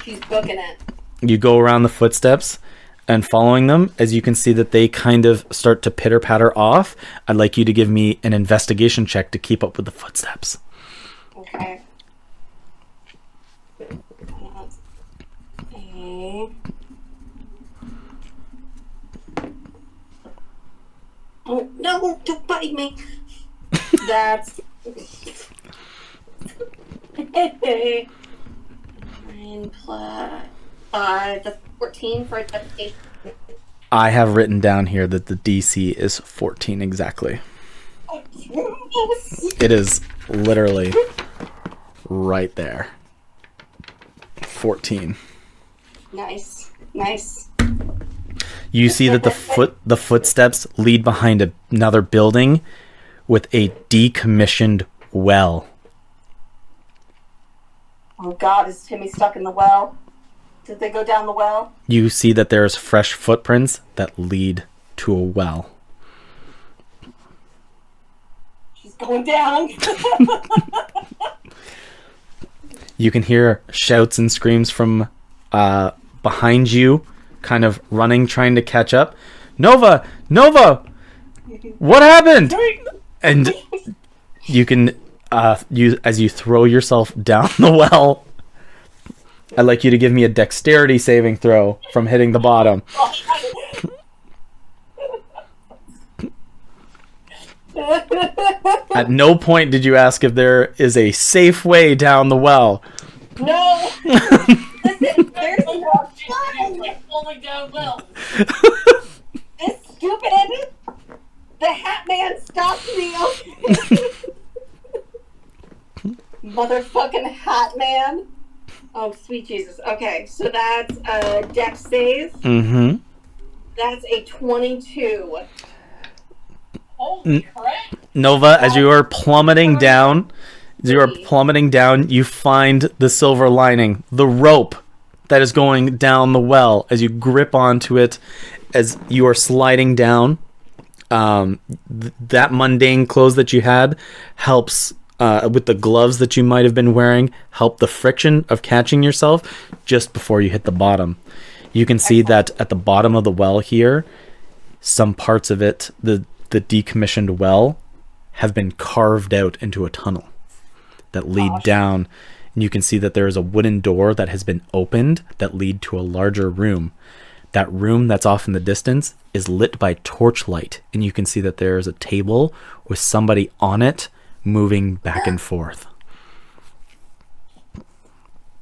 She's booking it. You go around the footsteps and following them, as you can see that they kind of start to pitter-patter off. I'd like you to give me an investigation check to keep up with the footsteps. Okay. Oh, no, don't bite me. That's 9 plus 5, that's 14 for investigation. I have written down here that the DC is 14 exactly. It is literally right there. 14. Nice. You see that the footsteps lead behind another building with a decommissioned well. Oh God, is Timmy stuck in the well? Did they go down the well? You see that there's fresh footprints that lead to a well. She's going down. You can hear shouts and screams from behind you, kind of running, trying to catch up. Nova! What happened? And you can, as you throw yourself down the well, I'd like you to give me a dexterity saving throw from hitting the bottom. At no point did you ask if there is a safe way down the well. No! Listen, there's no Falling down well. This stupid idiot! The Hat Man stopped me! Okay. Motherfucking Hat Man! Oh, sweet Jesus. Okay, so that's a dex save. Mm-hmm. That's a 22. Holy crap! Nova, as you are plummeting down, you find the silver lining, the rope that is going down the well. As you grip onto it, as you are sliding down, that mundane clothes that you had helps, with the gloves that you might have been wearing, help the friction of catching yourself just before you hit the bottom. You can see that at the bottom of the well here, some parts of it, the decommissioned well, have been carved out into a tunnel that lead down. And you can see that there is a wooden door that has been opened that lead to a larger room. That room that's off in the distance is lit by torchlight, and you can see that there is a table with somebody on it moving back and forth.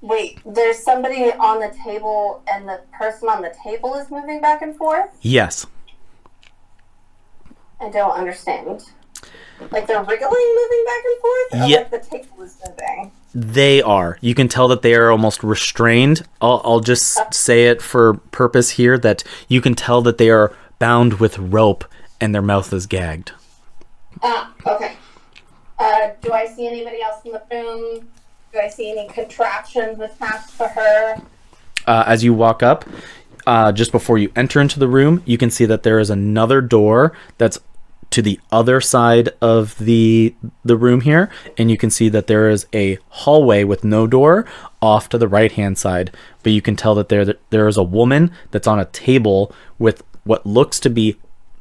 Wait, there's somebody on the table and the person on the table is moving back and forth? Yes. I don't understand. Like they're wriggling, moving back and forth? Or Yeah. like the table is moving? They are. You can tell that they are almost restrained. I'll just say it for purpose here that you can tell that they are bound with rope and their mouth is gagged. Ah, okay. Do I see anybody else in the room? Do I see any contraptions attached to her? As you walk up, just before you enter into the room, you can see that there is another door that's to the other side of the room here, and you can see that there is a hallway with no door off to the right hand side, but you can tell that there is a woman that's on a table with what looks to be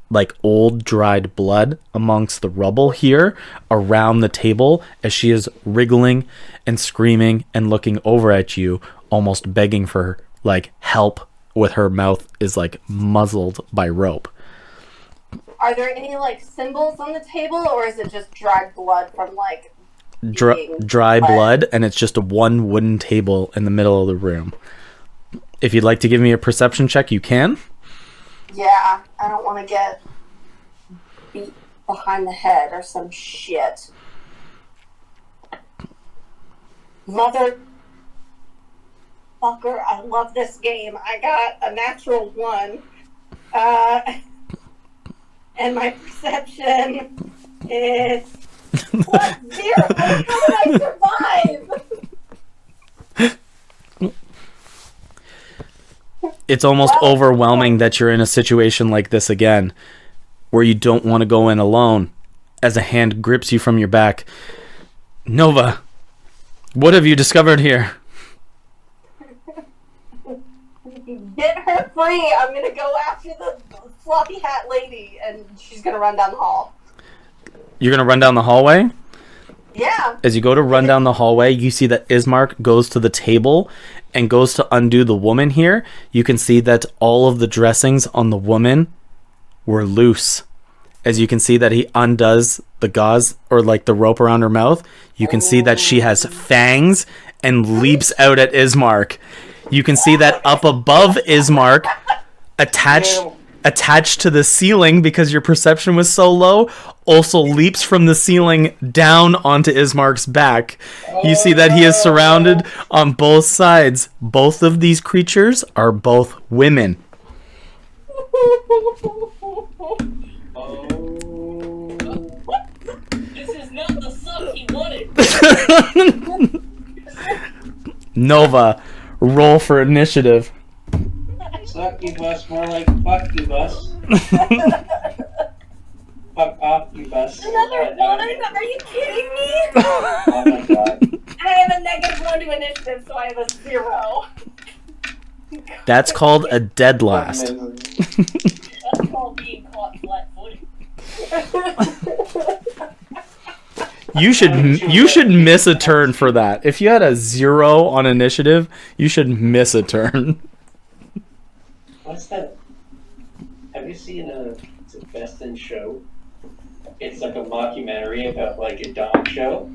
like old dried blood amongst the rubble here around the table, as she is wriggling and screaming and looking over at you, almost begging for like help, with her mouth is like muzzled by rope. Are there any like symbols on the table, or is it just dried blood from like dry blood, and it's just a one wooden table in the middle of the room? If you'd like to give me a perception check, you can. Yeah, I don't want to get beat behind the head or some shit. Mother fucker, I love this game. I got a natural 1. And my perception is what? 0. How did I survive? It's almost overwhelming that you're in a situation like this again, where you don't want to go in alone, as a hand grips you from your back. Nova, what have you discovered here? Get her free. I'm gonna go after the floppy hat lady, and she's gonna run down the hall. You're gonna run down the hallway? Yeah. As you go to run down the hallway, you see that Ismark goes to the table and goes to undo the woman here. You can see that all of the dressings on the woman were loose. As you can see that he undoes the gauze, or like the rope around her mouth. You can see that she has fangs and leaps out at Ismark. You can see that up above Ismark, attached to the ceiling, because your perception was so low, also leaps from the ceiling down onto Ismark's back. You see that he is surrounded on both sides. Both of these creatures are both women. This is not the suck he wanted. Nova, roll for initiative. Succubus, more like fuck you bus. Fuck off you bus. Another one? Are you kidding me? Oh my god. I have a -1 to initiative, so I have a 0. That's called a dead last. That's called being caught flat-footed. You should miss a turn for that. If you had a 0 on initiative, you should miss a turn. What's that? Have you seen it's a Best in Show? It's like a mockumentary about like a dog show.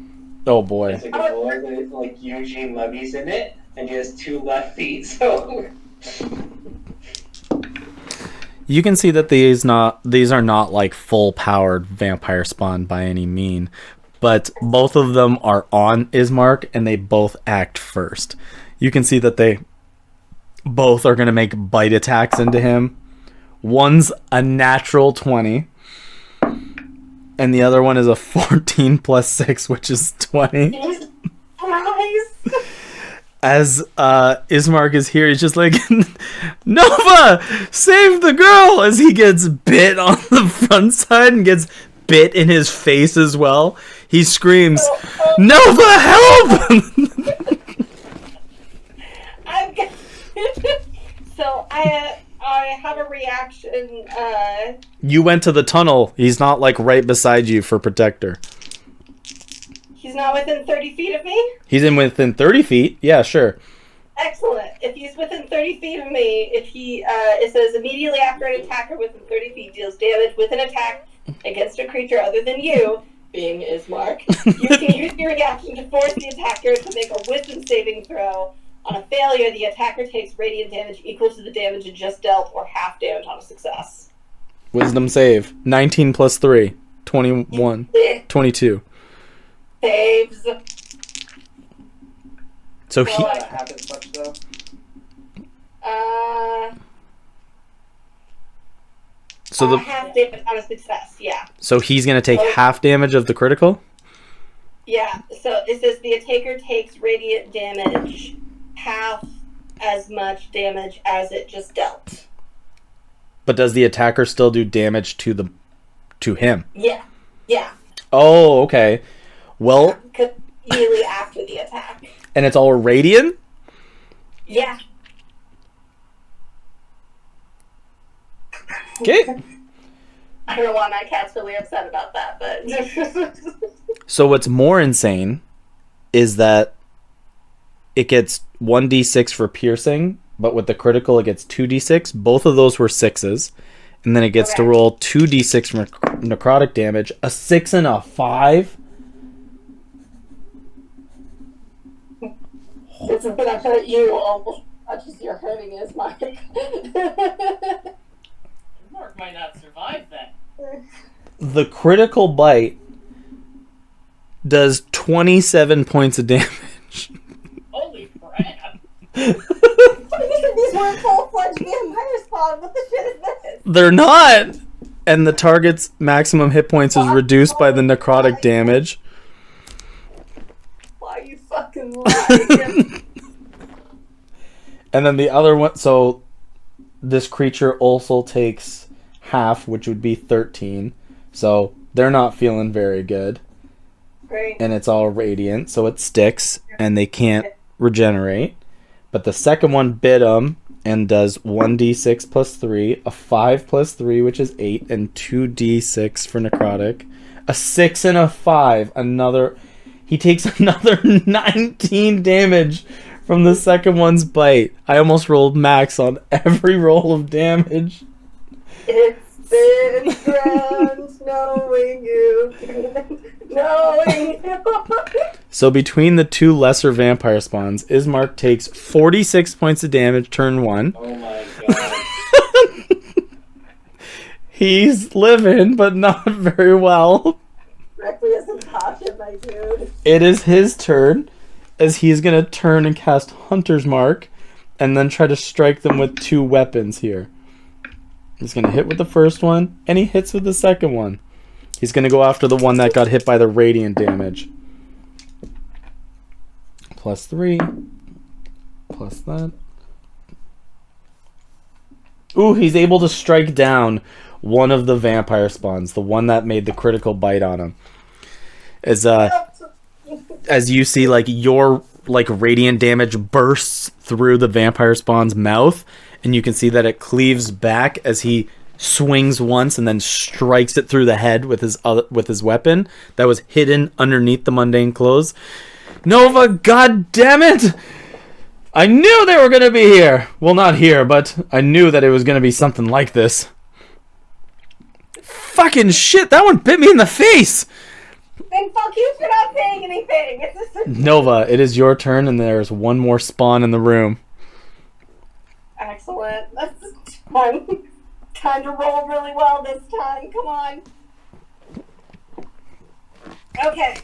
Oh boy. It's like a boy with like Eugene Levy's in it, and he has 2 left feet. So You can see that these are not like full powered vampire spawn by any mean, but both of them are on Ismark and they both act first. You can see that they both are going to make bite attacks into him. One's a natural 20 and the other one is a 14 plus 6, which is 20. Nice. As Ismark is here, he's just like, Nova, save the girl! As he gets bit on the front side and gets bit in his face as well. He screams, Nova, help! So I have a reaction. You went to the tunnel. He's not like right beside you for protector. He's not within 30 feet of me? He's in within 30 feet. Yeah, sure. Excellent. If he's within 30 feet of me, it says immediately after an attacker within 30 feet deals damage with an attack against a creature other than you, being Ismark, you can use your reaction to force the attacker to make a wisdom saving throw. On a failure, the attacker takes radiant damage equal to the damage it just dealt, or half damage on a success. Wisdom save. 19 plus 3. 21. 22. Saves. So he... that happens much though. So the... half damage on a success, yeah. So he's going to take half damage of the critical? Yeah, so it says the attacker takes radiant damage, half as much damage as it just dealt. But does the attacker still do damage to him? Yeah, yeah. Oh, okay. Well, Immediately after the attack. and it's all radiant? Yeah. Okay. I don't know why my cat's really upset about that, but... So what's more insane is that it gets 1d6 for piercing, but with the critical it gets 2d6. Both of those were 6s. And then it gets to roll 2d6 for necrotic damage. A 6 and a 5? It's gonna hurt you almost as much as you're hurting his Mark. Mark might not survive that. The critical bite does 27 points of damage. Holy crap. These weren't full-fledged vampire spawn. What the shit is this? They're not! And the target's maximum hit points is reduced by the necrotic damage. Why are you fucking lying? And then the other one, so this creature also takes half, which would be 13. So they're not feeling very good. Great. And it's all radiant, so it sticks, and they can't regenerate. But the second one bit them, and does 1d6 plus 3, a 5 plus 3, which is 8, and 2d6 for necrotic. A 6 and a 5. He takes another 19 damage from the second one's bite. I almost rolled max on every roll of damage. It's been grand knowing you. Knowing you. So between the two lesser vampire spawns, Ismark takes 46 points of damage turn 1. Oh my god. He's living, but not very well. Requiescent Tasha, my dude. It is his turn, as he's going to turn and cast Hunter's Mark, and then try to strike them with 2 weapons here. He's going to hit with the first one, and he hits with the second one. He's going to go after the one that got hit by the radiant damage. Plus 3. Plus that. Ooh, he's able to strike down one of the vampire spawns, the one that made the critical bite on him. As you see, like, your radiant damage bursts through the vampire spawn's mouth, and you can see that it cleaves back as he swings once and then strikes it through the head with his weapon that was hidden underneath the mundane clothes. Nova, god damn it! I knew they were gonna be here. Well, not here, but I knew that it was gonna be something like this. Fucking shit! That one bit me in the face. Then fuck you for not saying anything. It's just Nova, it is your turn, and there's one more spawn in the room. excellent. That's fun. Time to roll really well this time. Come on. Okay.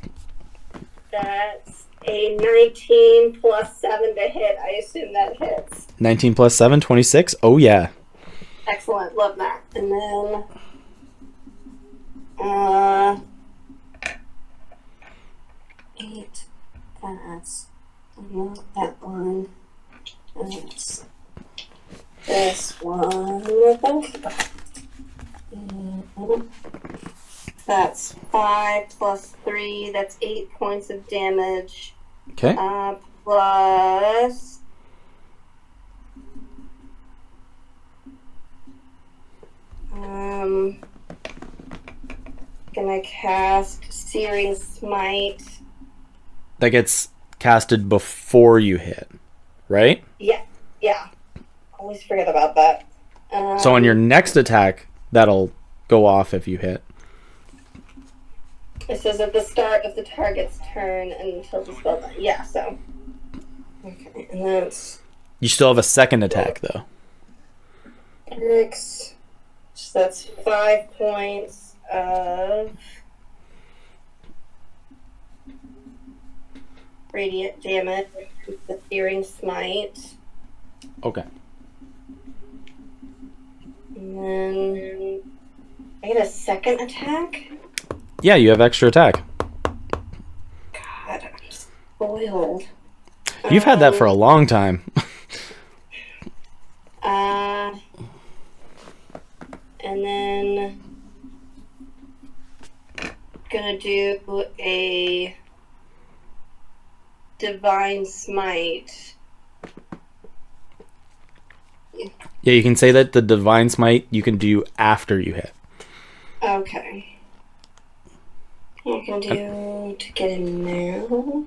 That's a 19 plus 7 to hit. I assume that hits. 19 plus 7, 26. Oh, yeah. Excellent. Love that. And then... 8. That's not that one. That's this one. That's 5 plus 3. That's 8 points of damage. Okay. Plus... Gonna cast Searing Smite. That gets casted before you hit, right? Yeah. Always forget about that. So on your next attack, that'll go off if you hit. It says at the start of the target's turn until the spell done. Yeah, so. Okay, and that's You still have a second attack, though. 6. So that's 5 points of radiant damage with the Searing Smite. Okay. And then I get a second attack? Yeah, you have extra attack. God, I'm spoiled. You've had that for a long time. And then gonna do a Divine Smite. Yeah, you can say that the Divine Smite you can do after you hit. Okay. I can do to get in now.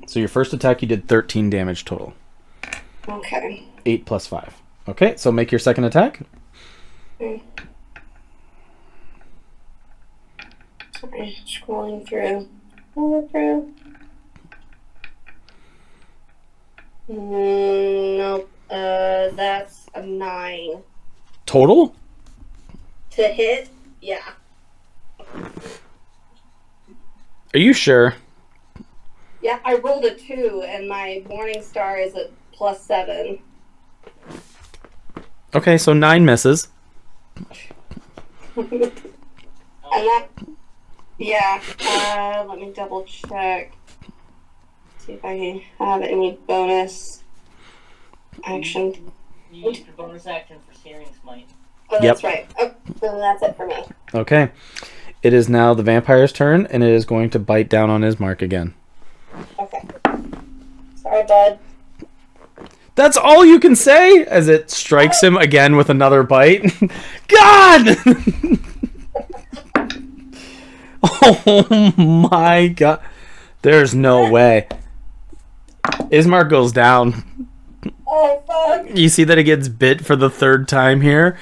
So your first attack you did 13 damage total. Okay. 8 plus 5. Okay, so make your second attack. Sorry, scrolling through. Nope. That's a 9. Total? To hit? Yeah. Are you sure? Yeah, I rolled a 2 and my Morning Star is a plus 7. Okay, so 9 misses. And that, yeah, let me double check. See if I have any bonus action. You used your bonus action for Searing Smite. Oh, that's right. Oh, then that's it for me. Okay. It is now the vampire's turn, and it is going to bite down on his mark again. Okay. Sorry Alright, bud. That's all you can say as it strikes him again with another bite. God! Oh my god. There's no way. Ismark goes down. Oh, fuck. You see that it gets bit for the third time here,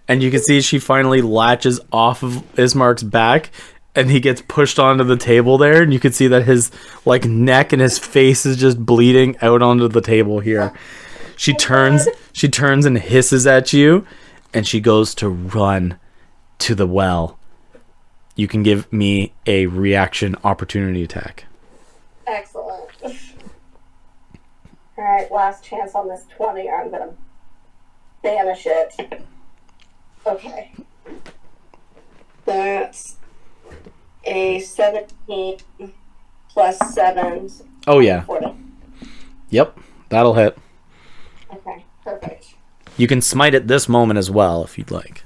and you can see she finally latches off of Ismark's back, and he gets pushed onto the table there, and you can see that his like neck and his face is just bleeding out onto the table here. She turns and hisses at you, and she goes to run to the well. You can give me a reaction opportunity attack. Excellent. Alright, last chance on this 20, or I'm gonna banish it. Okay. That's a 17 plus 7. Oh yeah. 40. Yep, that'll hit. Okay, perfect. You can smite at this moment as well if you'd like.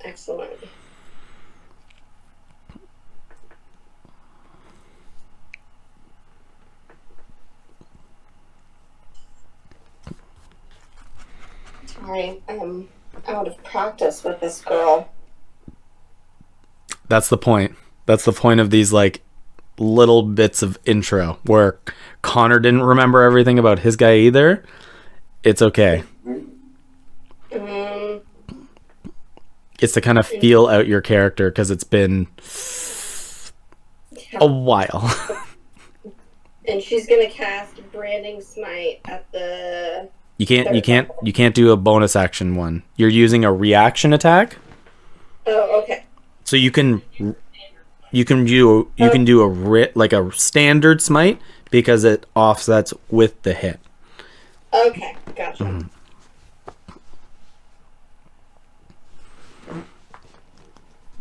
Excellent. Sorry, I'm out of practice with this girl. That's the point. That's the point of these like little bits of intro where Conor didn't remember everything about his guy either. It's okay. It's to kind of feel out your character because it's been a while. And she's gonna cast Branding Smite at the. You can't do a bonus action one. You're using a reaction attack. Oh, okay. So you can do a standard smite because it offsets with the hit. Okay, gotcha. Mm-hmm.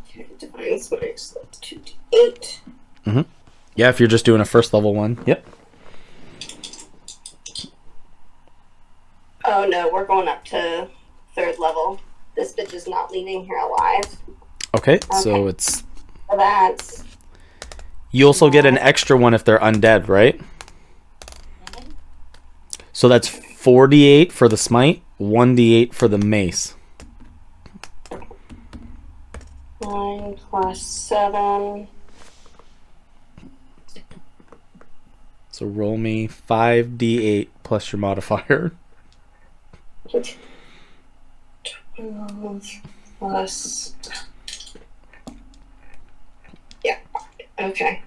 Okay, Divine Smite, so that's 2d8. Mm-hmm. Yeah, if you're just doing a first level one. Yep. Oh no, we're going up to 3rd level. This bitch is not leaving here alive. Okay, so it's. So that's. You also get an extra one if they're undead, right? So that's 4d8 for the smite, 1d8 for the mace. 9 plus 7. So roll me 5d8 plus your modifier. 12 plus. Yeah. Okay.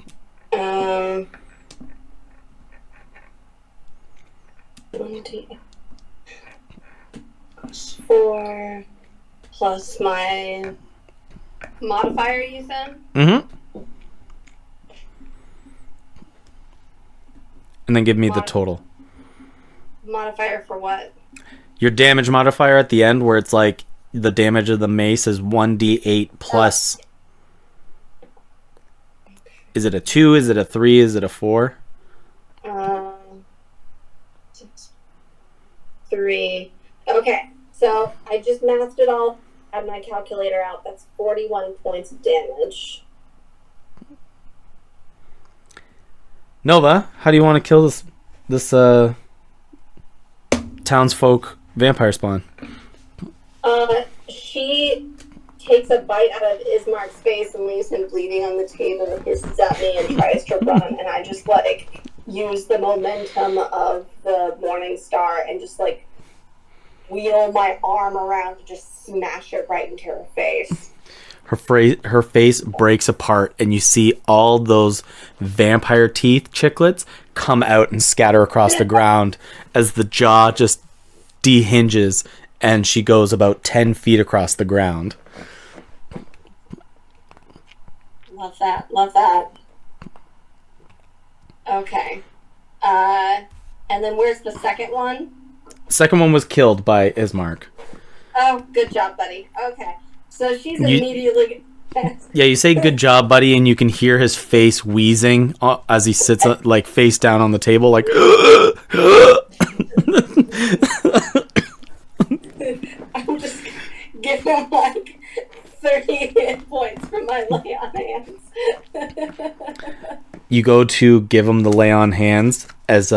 20 plus 4 plus my modifier, you said? Mm-hmm. And then give me the total. Modifier for what? Your damage modifier at the end, where it's like the damage of the mace is 1d8 plus. Is it a 2? Is it a 3? Is it a 4? 3. Okay, so I just mathed it all. Had my calculator out. That's 41 points of damage. Nova, how do you want to kill this townsfolk vampire spawn? She takes a bite out of Ismark's face and leaves him bleeding on the table and hisses at me and tries to run, and I just like use the momentum of the Morning Star and just like wheel my arm around to just smash it right into her face. Her face breaks apart, and you see all those vampire teeth chiclets come out and scatter across the ground as the jaw just dehinges, and she goes about 10 feet across the ground. Love that. Love that. Okay. And then where's the second one? Second one was killed by Ismark. Oh, good job, buddy. Okay. So she's immediately... Yeah, you say good job, buddy, and you can hear his face wheezing as he sits like face down on the table, like... I'm just giving him like 30 hit points from my lay on hands. you go to give him the lay on hands as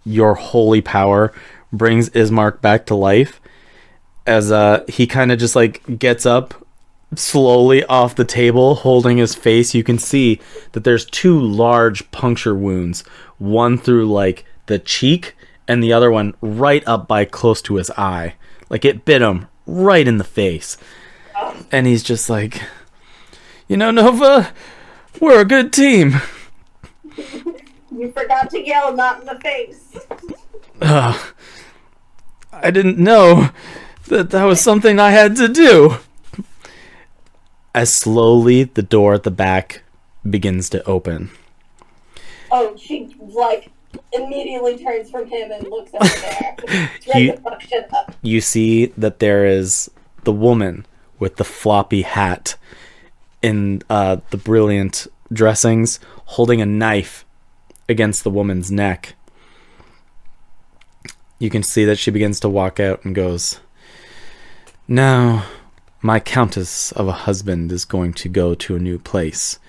your holy power brings Ismark back to life. As he kind of just like gets up slowly off the table, holding his face, you can see that there's 2 large puncture wounds, one through like the cheek and the other one right up by close to his eye. Like it bit him right in the face. And he's just like, you know, Nova, we're a good team. You forgot to yell, not in the face. I didn't know that was something I had to do. As slowly the door at the back begins to open. Oh, she, like, immediately turns from him and looks over there. You see that there is the woman with the floppy hat in the brilliant dressings holding a knife against the woman's neck. You can see that she begins to walk out and goes, "Now, my countess of a husband is going to go to a new place,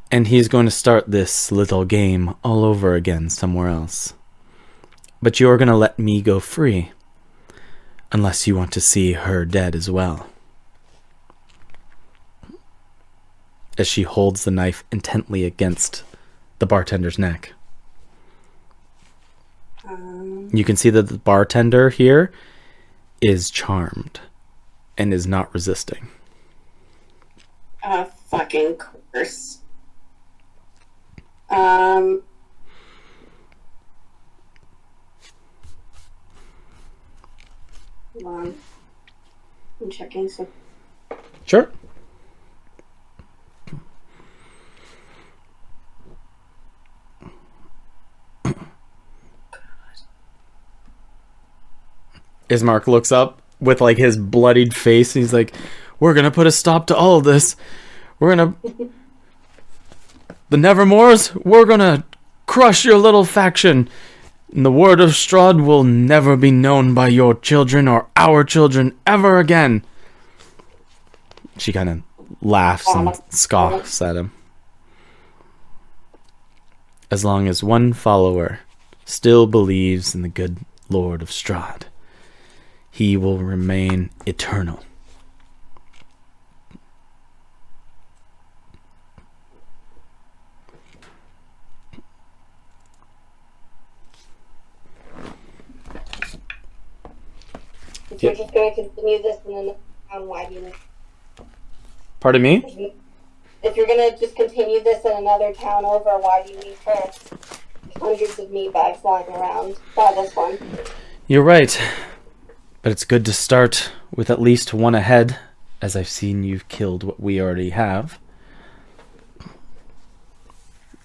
and he's going to start this little game all over again somewhere else. But you're going to let me go free, unless you want to see her dead as well." As she holds the knife intently against the bartender's neck. You can see that the bartender here is charmed and is not resisting. Fucking course. Hold on. I'm checking some. Sure. Ismark looks up with like his bloodied face and he's like, "We're gonna put a stop to all of this. We're gonna the Nevermores, we're gonna crush your little faction. And the word of Strahd will never be known by your children or our children ever again." She kind of laughs and scoffs at him. As long as one follower still believes in the good Lord of Strahd, he will remain eternal. If you're just going to continue this in another town, why do you... Pardon me? If you're going to just continue this in another town over, why do you need her? There's hundreds of meat bags lying around. Try this one. You're right. But it's good to start with at least one ahead, as I've seen you've killed what we already have.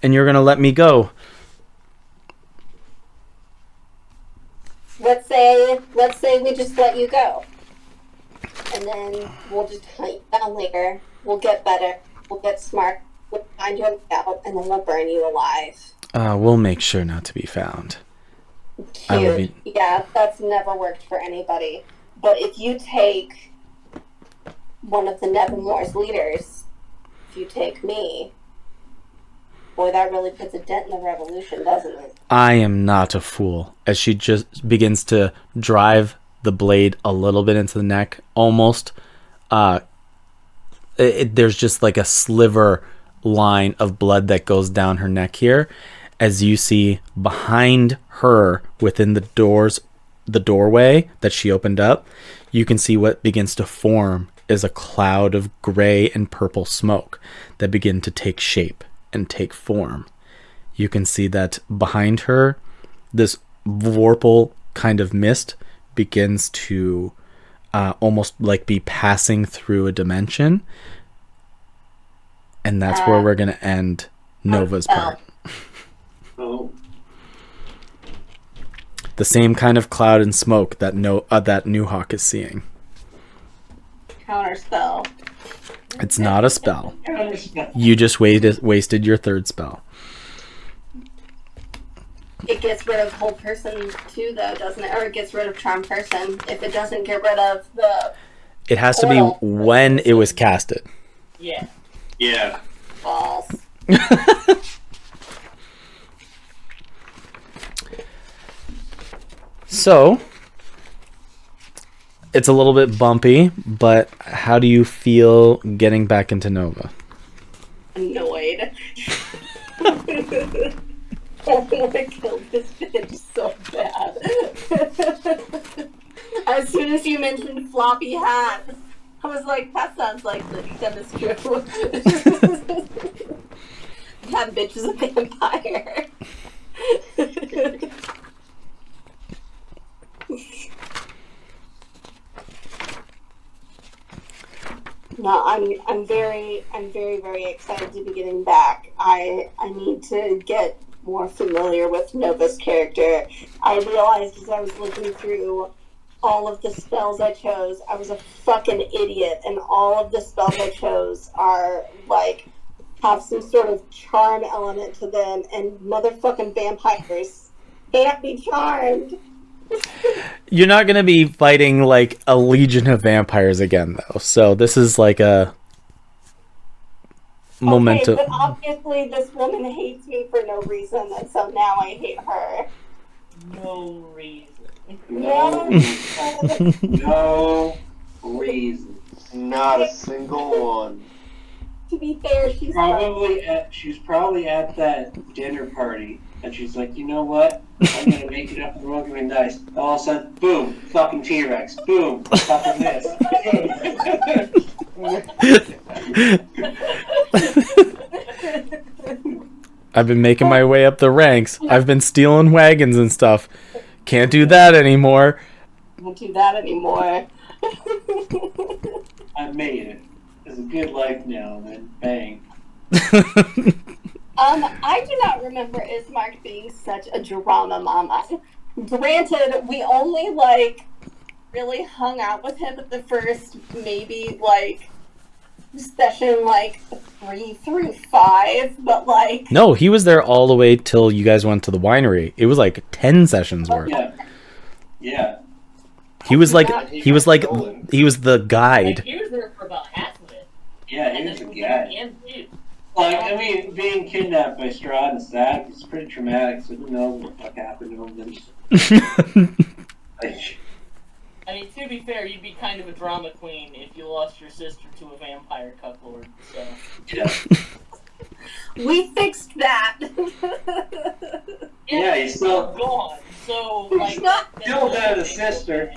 And you're gonna let me go. Let's say we just let you go. And then we'll just hunt you down later. We'll get better. We'll get smart. We'll find you out, and then we'll burn you alive. We'll make sure not to be found. Cute. Yeah, that's never worked for anybody. But if you take one of the Nevermore's leaders, if you take me, boy, that really puts a dent in the revolution, doesn't it? I am not a fool. As she just begins to drive the blade a little bit into the neck, almost, there's just like a sliver line of blood that goes down her neck here. As you see behind her within the doorway that she opened up, you can see what begins to form is a cloud of gray and purple smoke that begin to take shape and take form. You can see that behind her, this vorpal kind of mist begins to almost like be passing through a dimension. And that's where we're going to end Nova's part. Oh. The same kind of cloud and smoke that that Nuhawk is seeing. Counterspell. It's not a spell. Counterspell. You just wasted your third spell. It gets rid of whole person too, though, doesn't it? Or it gets rid of charm person. If it doesn't get rid of the... It has to be when it was casted. Yeah. Yeah. Balls. So, it's a little bit bumpy, but how do you feel getting back into Nova? Annoyed. I want to kill this bitch so bad. As soon as you mentioned floppy hat, I was like, that sounds like the chemistry. That bitch is a vampire. No, I'm very excited to be getting back. I need to get more familiar with Nova's character. I realized as I was looking through all of the spells I chose, I was a fucking idiot, and all of the spells I chose are like have some sort of charm element to them, and motherfucking vampires can't be charmed. You're not going to be fighting like a legion of vampires again, though. So this is like a momentum. Okay, but obviously this woman hates me for no reason, and so now I hate her. No reason. No. No reason. Not a single one. To be fair, she's She's probably at that dinner party, and she's like, you know what? I'm gonna make it up in the world, gonna be nice. All of a sudden, boom, fucking T-Rex. Boom, fucking this. I've been making my way up the ranks. I've been stealing wagons and stuff. Can't do that anymore. Can't do that anymore. I made it. It's a good life now, and then bang. I do not remember Ismark being such a drama mama. Granted, we only really hung out with him at the first maybe session 3 through 5, but No, he was there all the way till you guys went to the winery. It was 10 sessions worth. Yeah. He was the guide. He was there for about half of it. Yeah, he And was a then guy. and too. Being kidnapped by Strahd and Stag is pretty traumatic, so who knows what the fuck happened to him then. I mean, to be fair, you'd be kind of a drama queen if you lost your sister to a vampire cucklord, so... Yeah. we fixed that. Yeah, he's still gone, so, She's not still dead, a sister.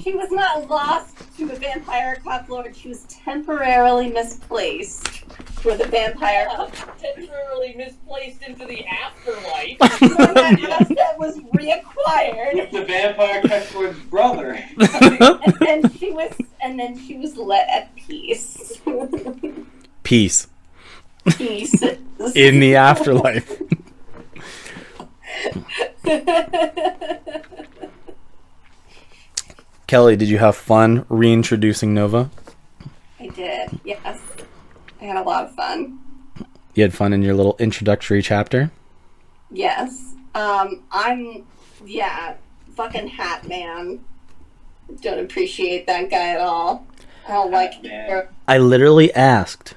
She was not lost to a vampire cucklord. She was temporarily misplaced with a vampire cucklord. Temporarily misplaced into the afterlife. That asset was reacquired. The vampire cucklord's brother. and then she was let at peace. Peace. Peace. In the afterlife. Kelly, did you have fun reintroducing Nova? I did, yes. I had a lot of fun. You had fun in your little introductory chapter? Yes. Fucking Hat Man. Don't appreciate that guy at all. I don't like him. I literally asked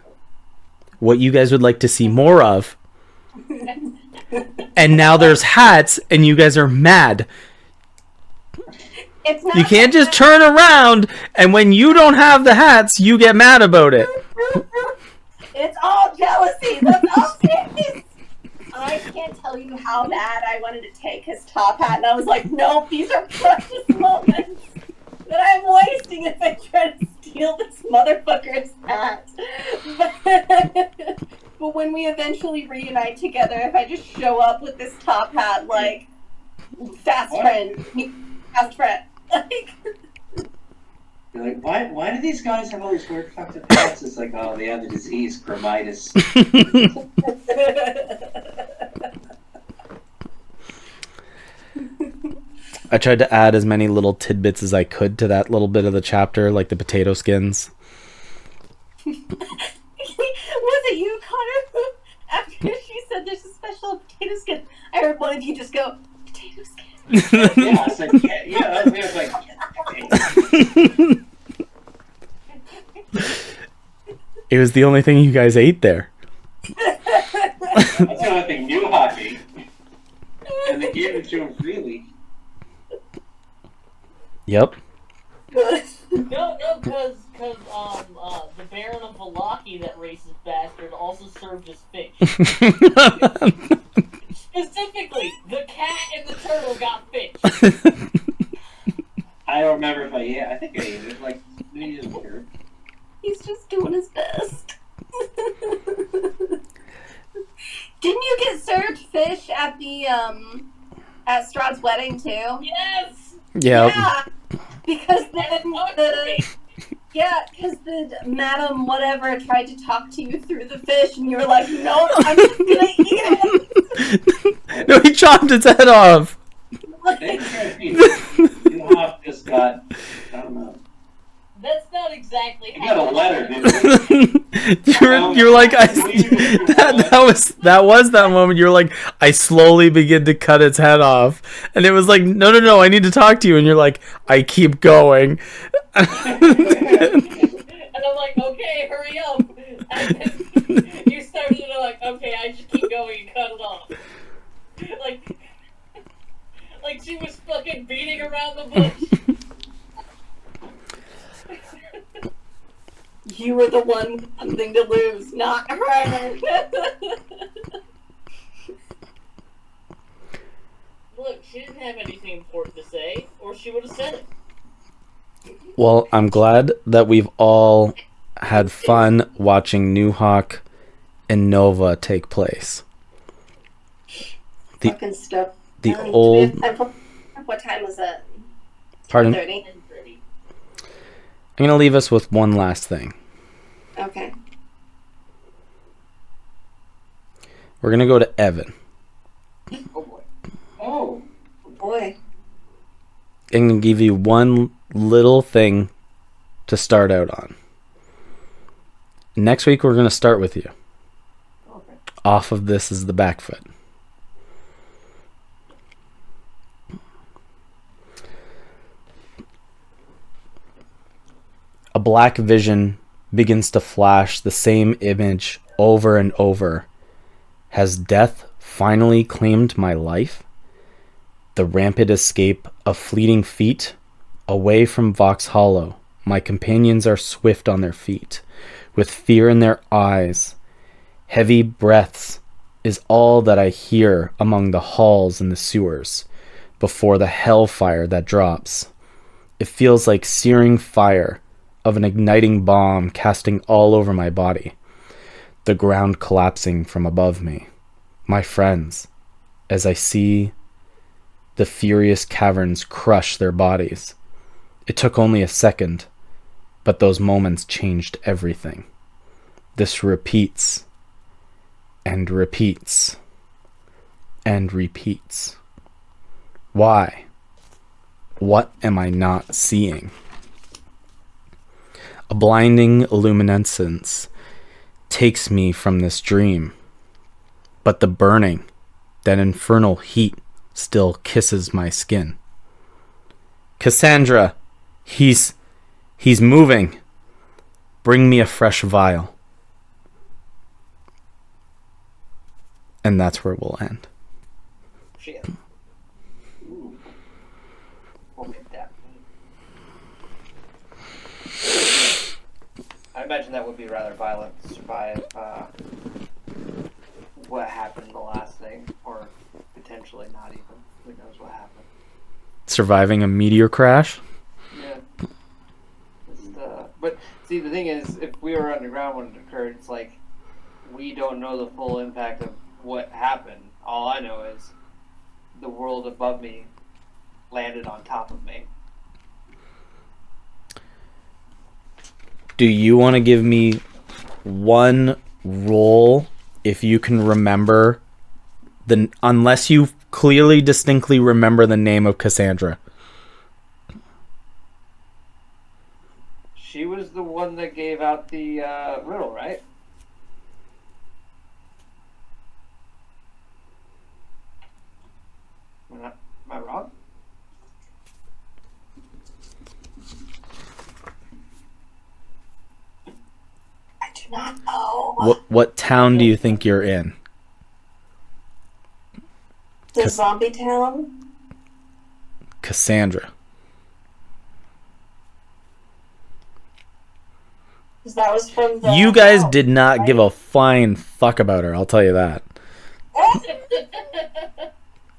what you guys would like to see more of. And now there's hats, and you guys are mad. It's not You can't just turn around, and when you don't have the hats, you get mad about it. It's all jealousy. That's all it is. I can't tell you how bad I wanted to take his top hat, and I was like, nope, these are precious moments that I'm wasting if I try to steal this motherfucker's hat. But when we eventually reunite together, if I just show up with this top hat, fast friend. You're like, why do these guys have all these weird fucked up hats? It's like, oh, they have the disease, chromitis. I tried to add as many little tidbits as I could to that little bit of the chapter, like the potato skins. Was it you, Connor? After she said there's a special potato skin, I heard one of you just go, potato skin. Yeah, it's like, yeah, I was like, It was the only thing you guys ate there. that's the only thing Nuhawk ate. And they gave it to him freely. Yep. No, because the Baron of Valaki, that racist bastard, also served as fish. Specifically, the cat and the turtle got fish. I don't remember if I think I ate it. Like, maybe it's weird. He's just doing his best. Didn't you get served fish at the at Strahd's wedding too? Yes. Yep. Yeah. Because then because the madam whatever tried to talk to you through the fish, and you were like, "No, I'm just gonna eat it." No, he chopped its head off. Nuhawk just got, I don't know. That's not exactly You how. got a letter, dude. You're like that was that moment. You're like, I slowly begin to cut its head off, and it was like, no, I need to talk to you, and you're like, I keep going. And I'm like, okay, hurry up. And then you started to like, okay, I just keep going and cut it off. Like she was fucking beating around the bush. You were the one with something to lose, not her. Look, she didn't have anything important to say, or she would have said it. Well, I'm glad that we've all had fun watching Nuhawk and Nova take place. Fucking stuff. The old. What time was it? Pardon? 30. I'm gonna leave us with one last thing. Okay. We're gonna go to Evan. Oh boy. Oh. Boy. I'm gonna give you one little thing to start out on. Next week we're gonna start with you. Okay. Off of This Is the Back Foot. A black vision begins to flash the same image over and over. Has death finally claimed my life? The rampant escape of fleeting feet away from Vox Hollow. My companions are swift on their feet, with fear in their eyes. Heavy breaths is all that I hear among the halls and the sewers before the hellfire that drops. It feels like searing fire of an igniting bomb casting all over my body. The ground collapsing from above me. My friends, as I see the furious caverns crush their bodies. It took only a second, but those moments changed everything. This repeats and repeats and repeats. Why? What am I not seeing? A blinding luminescence takes me from this dream, but the burning, that infernal heat still kisses my skin. Cassandra, he's moving. Bring me a fresh vial. And that's where we'll end. Shit. Ooh. We'll get that. I imagine that would be rather violent to survive what happened in the last thing, or potentially not even. Who knows what happened. Surviving a meteor crash? Yeah. But see, the thing is, if we were underground when it occurred, it's like we don't know the full impact of what happened. All I know is the world above me landed on top of me. Do you want to give me one roll if you can remember unless you clearly distinctly remember the name of Cassandra? She was the one that gave out the riddle, right? Am I wrong? I do not know. What town do you think you're in? The zombie town? Cassandra. 'Cause that was from the You guys house, did not right? give a flying fuck about her, I'll tell you that.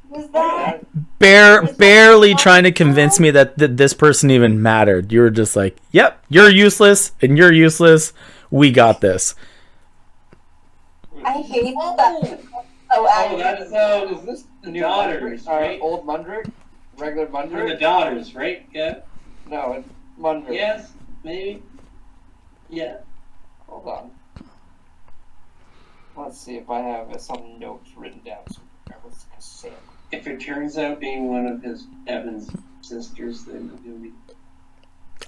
Was that? Barely trying to convince me that this person even mattered. You were just like, yep, you're useless, and you're useless. We got this. I hate Oh. that. Oh, Oh, that's Is this the new daughters, Mundrick? right? Old Mundrick? Regular They're the Mundrick? daughters, right? Yeah. No, it's Mundrick. Yes, maybe. Yeah. Hold on. Let's see if I have some notes written down. What's Cassandra? If it turns out being one of Evan's sisters, then it'll be.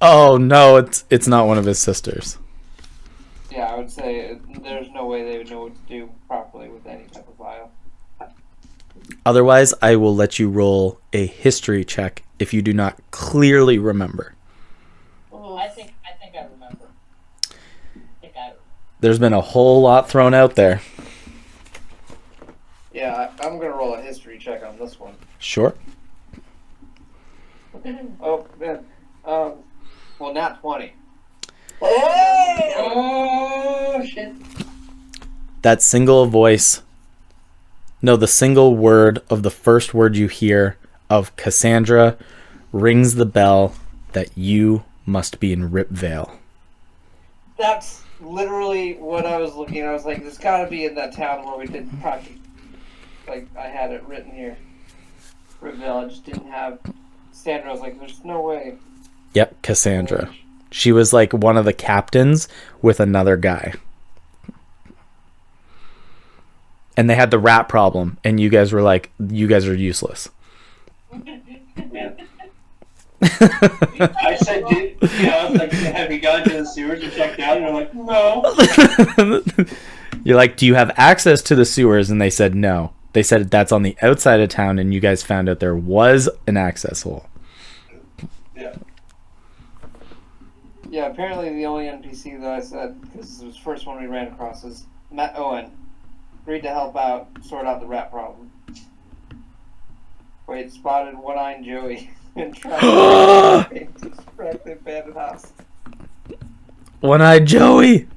Oh no, it's not one of his sisters. Yeah, I would say there's no way they would know what to do properly with any type of vial. Otherwise, I will let you roll a history check if you do not clearly remember. I think I remember. There's been a whole lot thrown out there. Yeah, I'm gonna roll a history check on this one. Sure. Oh man. Well, not 20. Hey! Oh shit! That single voice. No, the single word of the first word you hear of Cassandra rings the bell that you must be in Ripvale. That's literally what I was looking at. I was like, there's gotta be in that town where we did practice. Like, I had it written here. Riville, I just didn't have Sandra. I was like, there's no way. Yep, Cassandra. She was like one of the captains with another guy. And they had the rat problem, and you guys were like, you guys are useless. Yeah. I said, I was like, have you gone to the sewers and checked out? And they're like, no. You're like, do you have access to the sewers? And they said no. They said that's on the outside of town, and you guys found out there was an access hole. Yeah. Yeah, apparently the only NPC that I said, because it was the first one we ran across, is Matt Owen. Agreed to help out, sort out the rat problem. Wait, spotted one-eyed Joey and tried to distract the abandoned house. One-eyed Joey!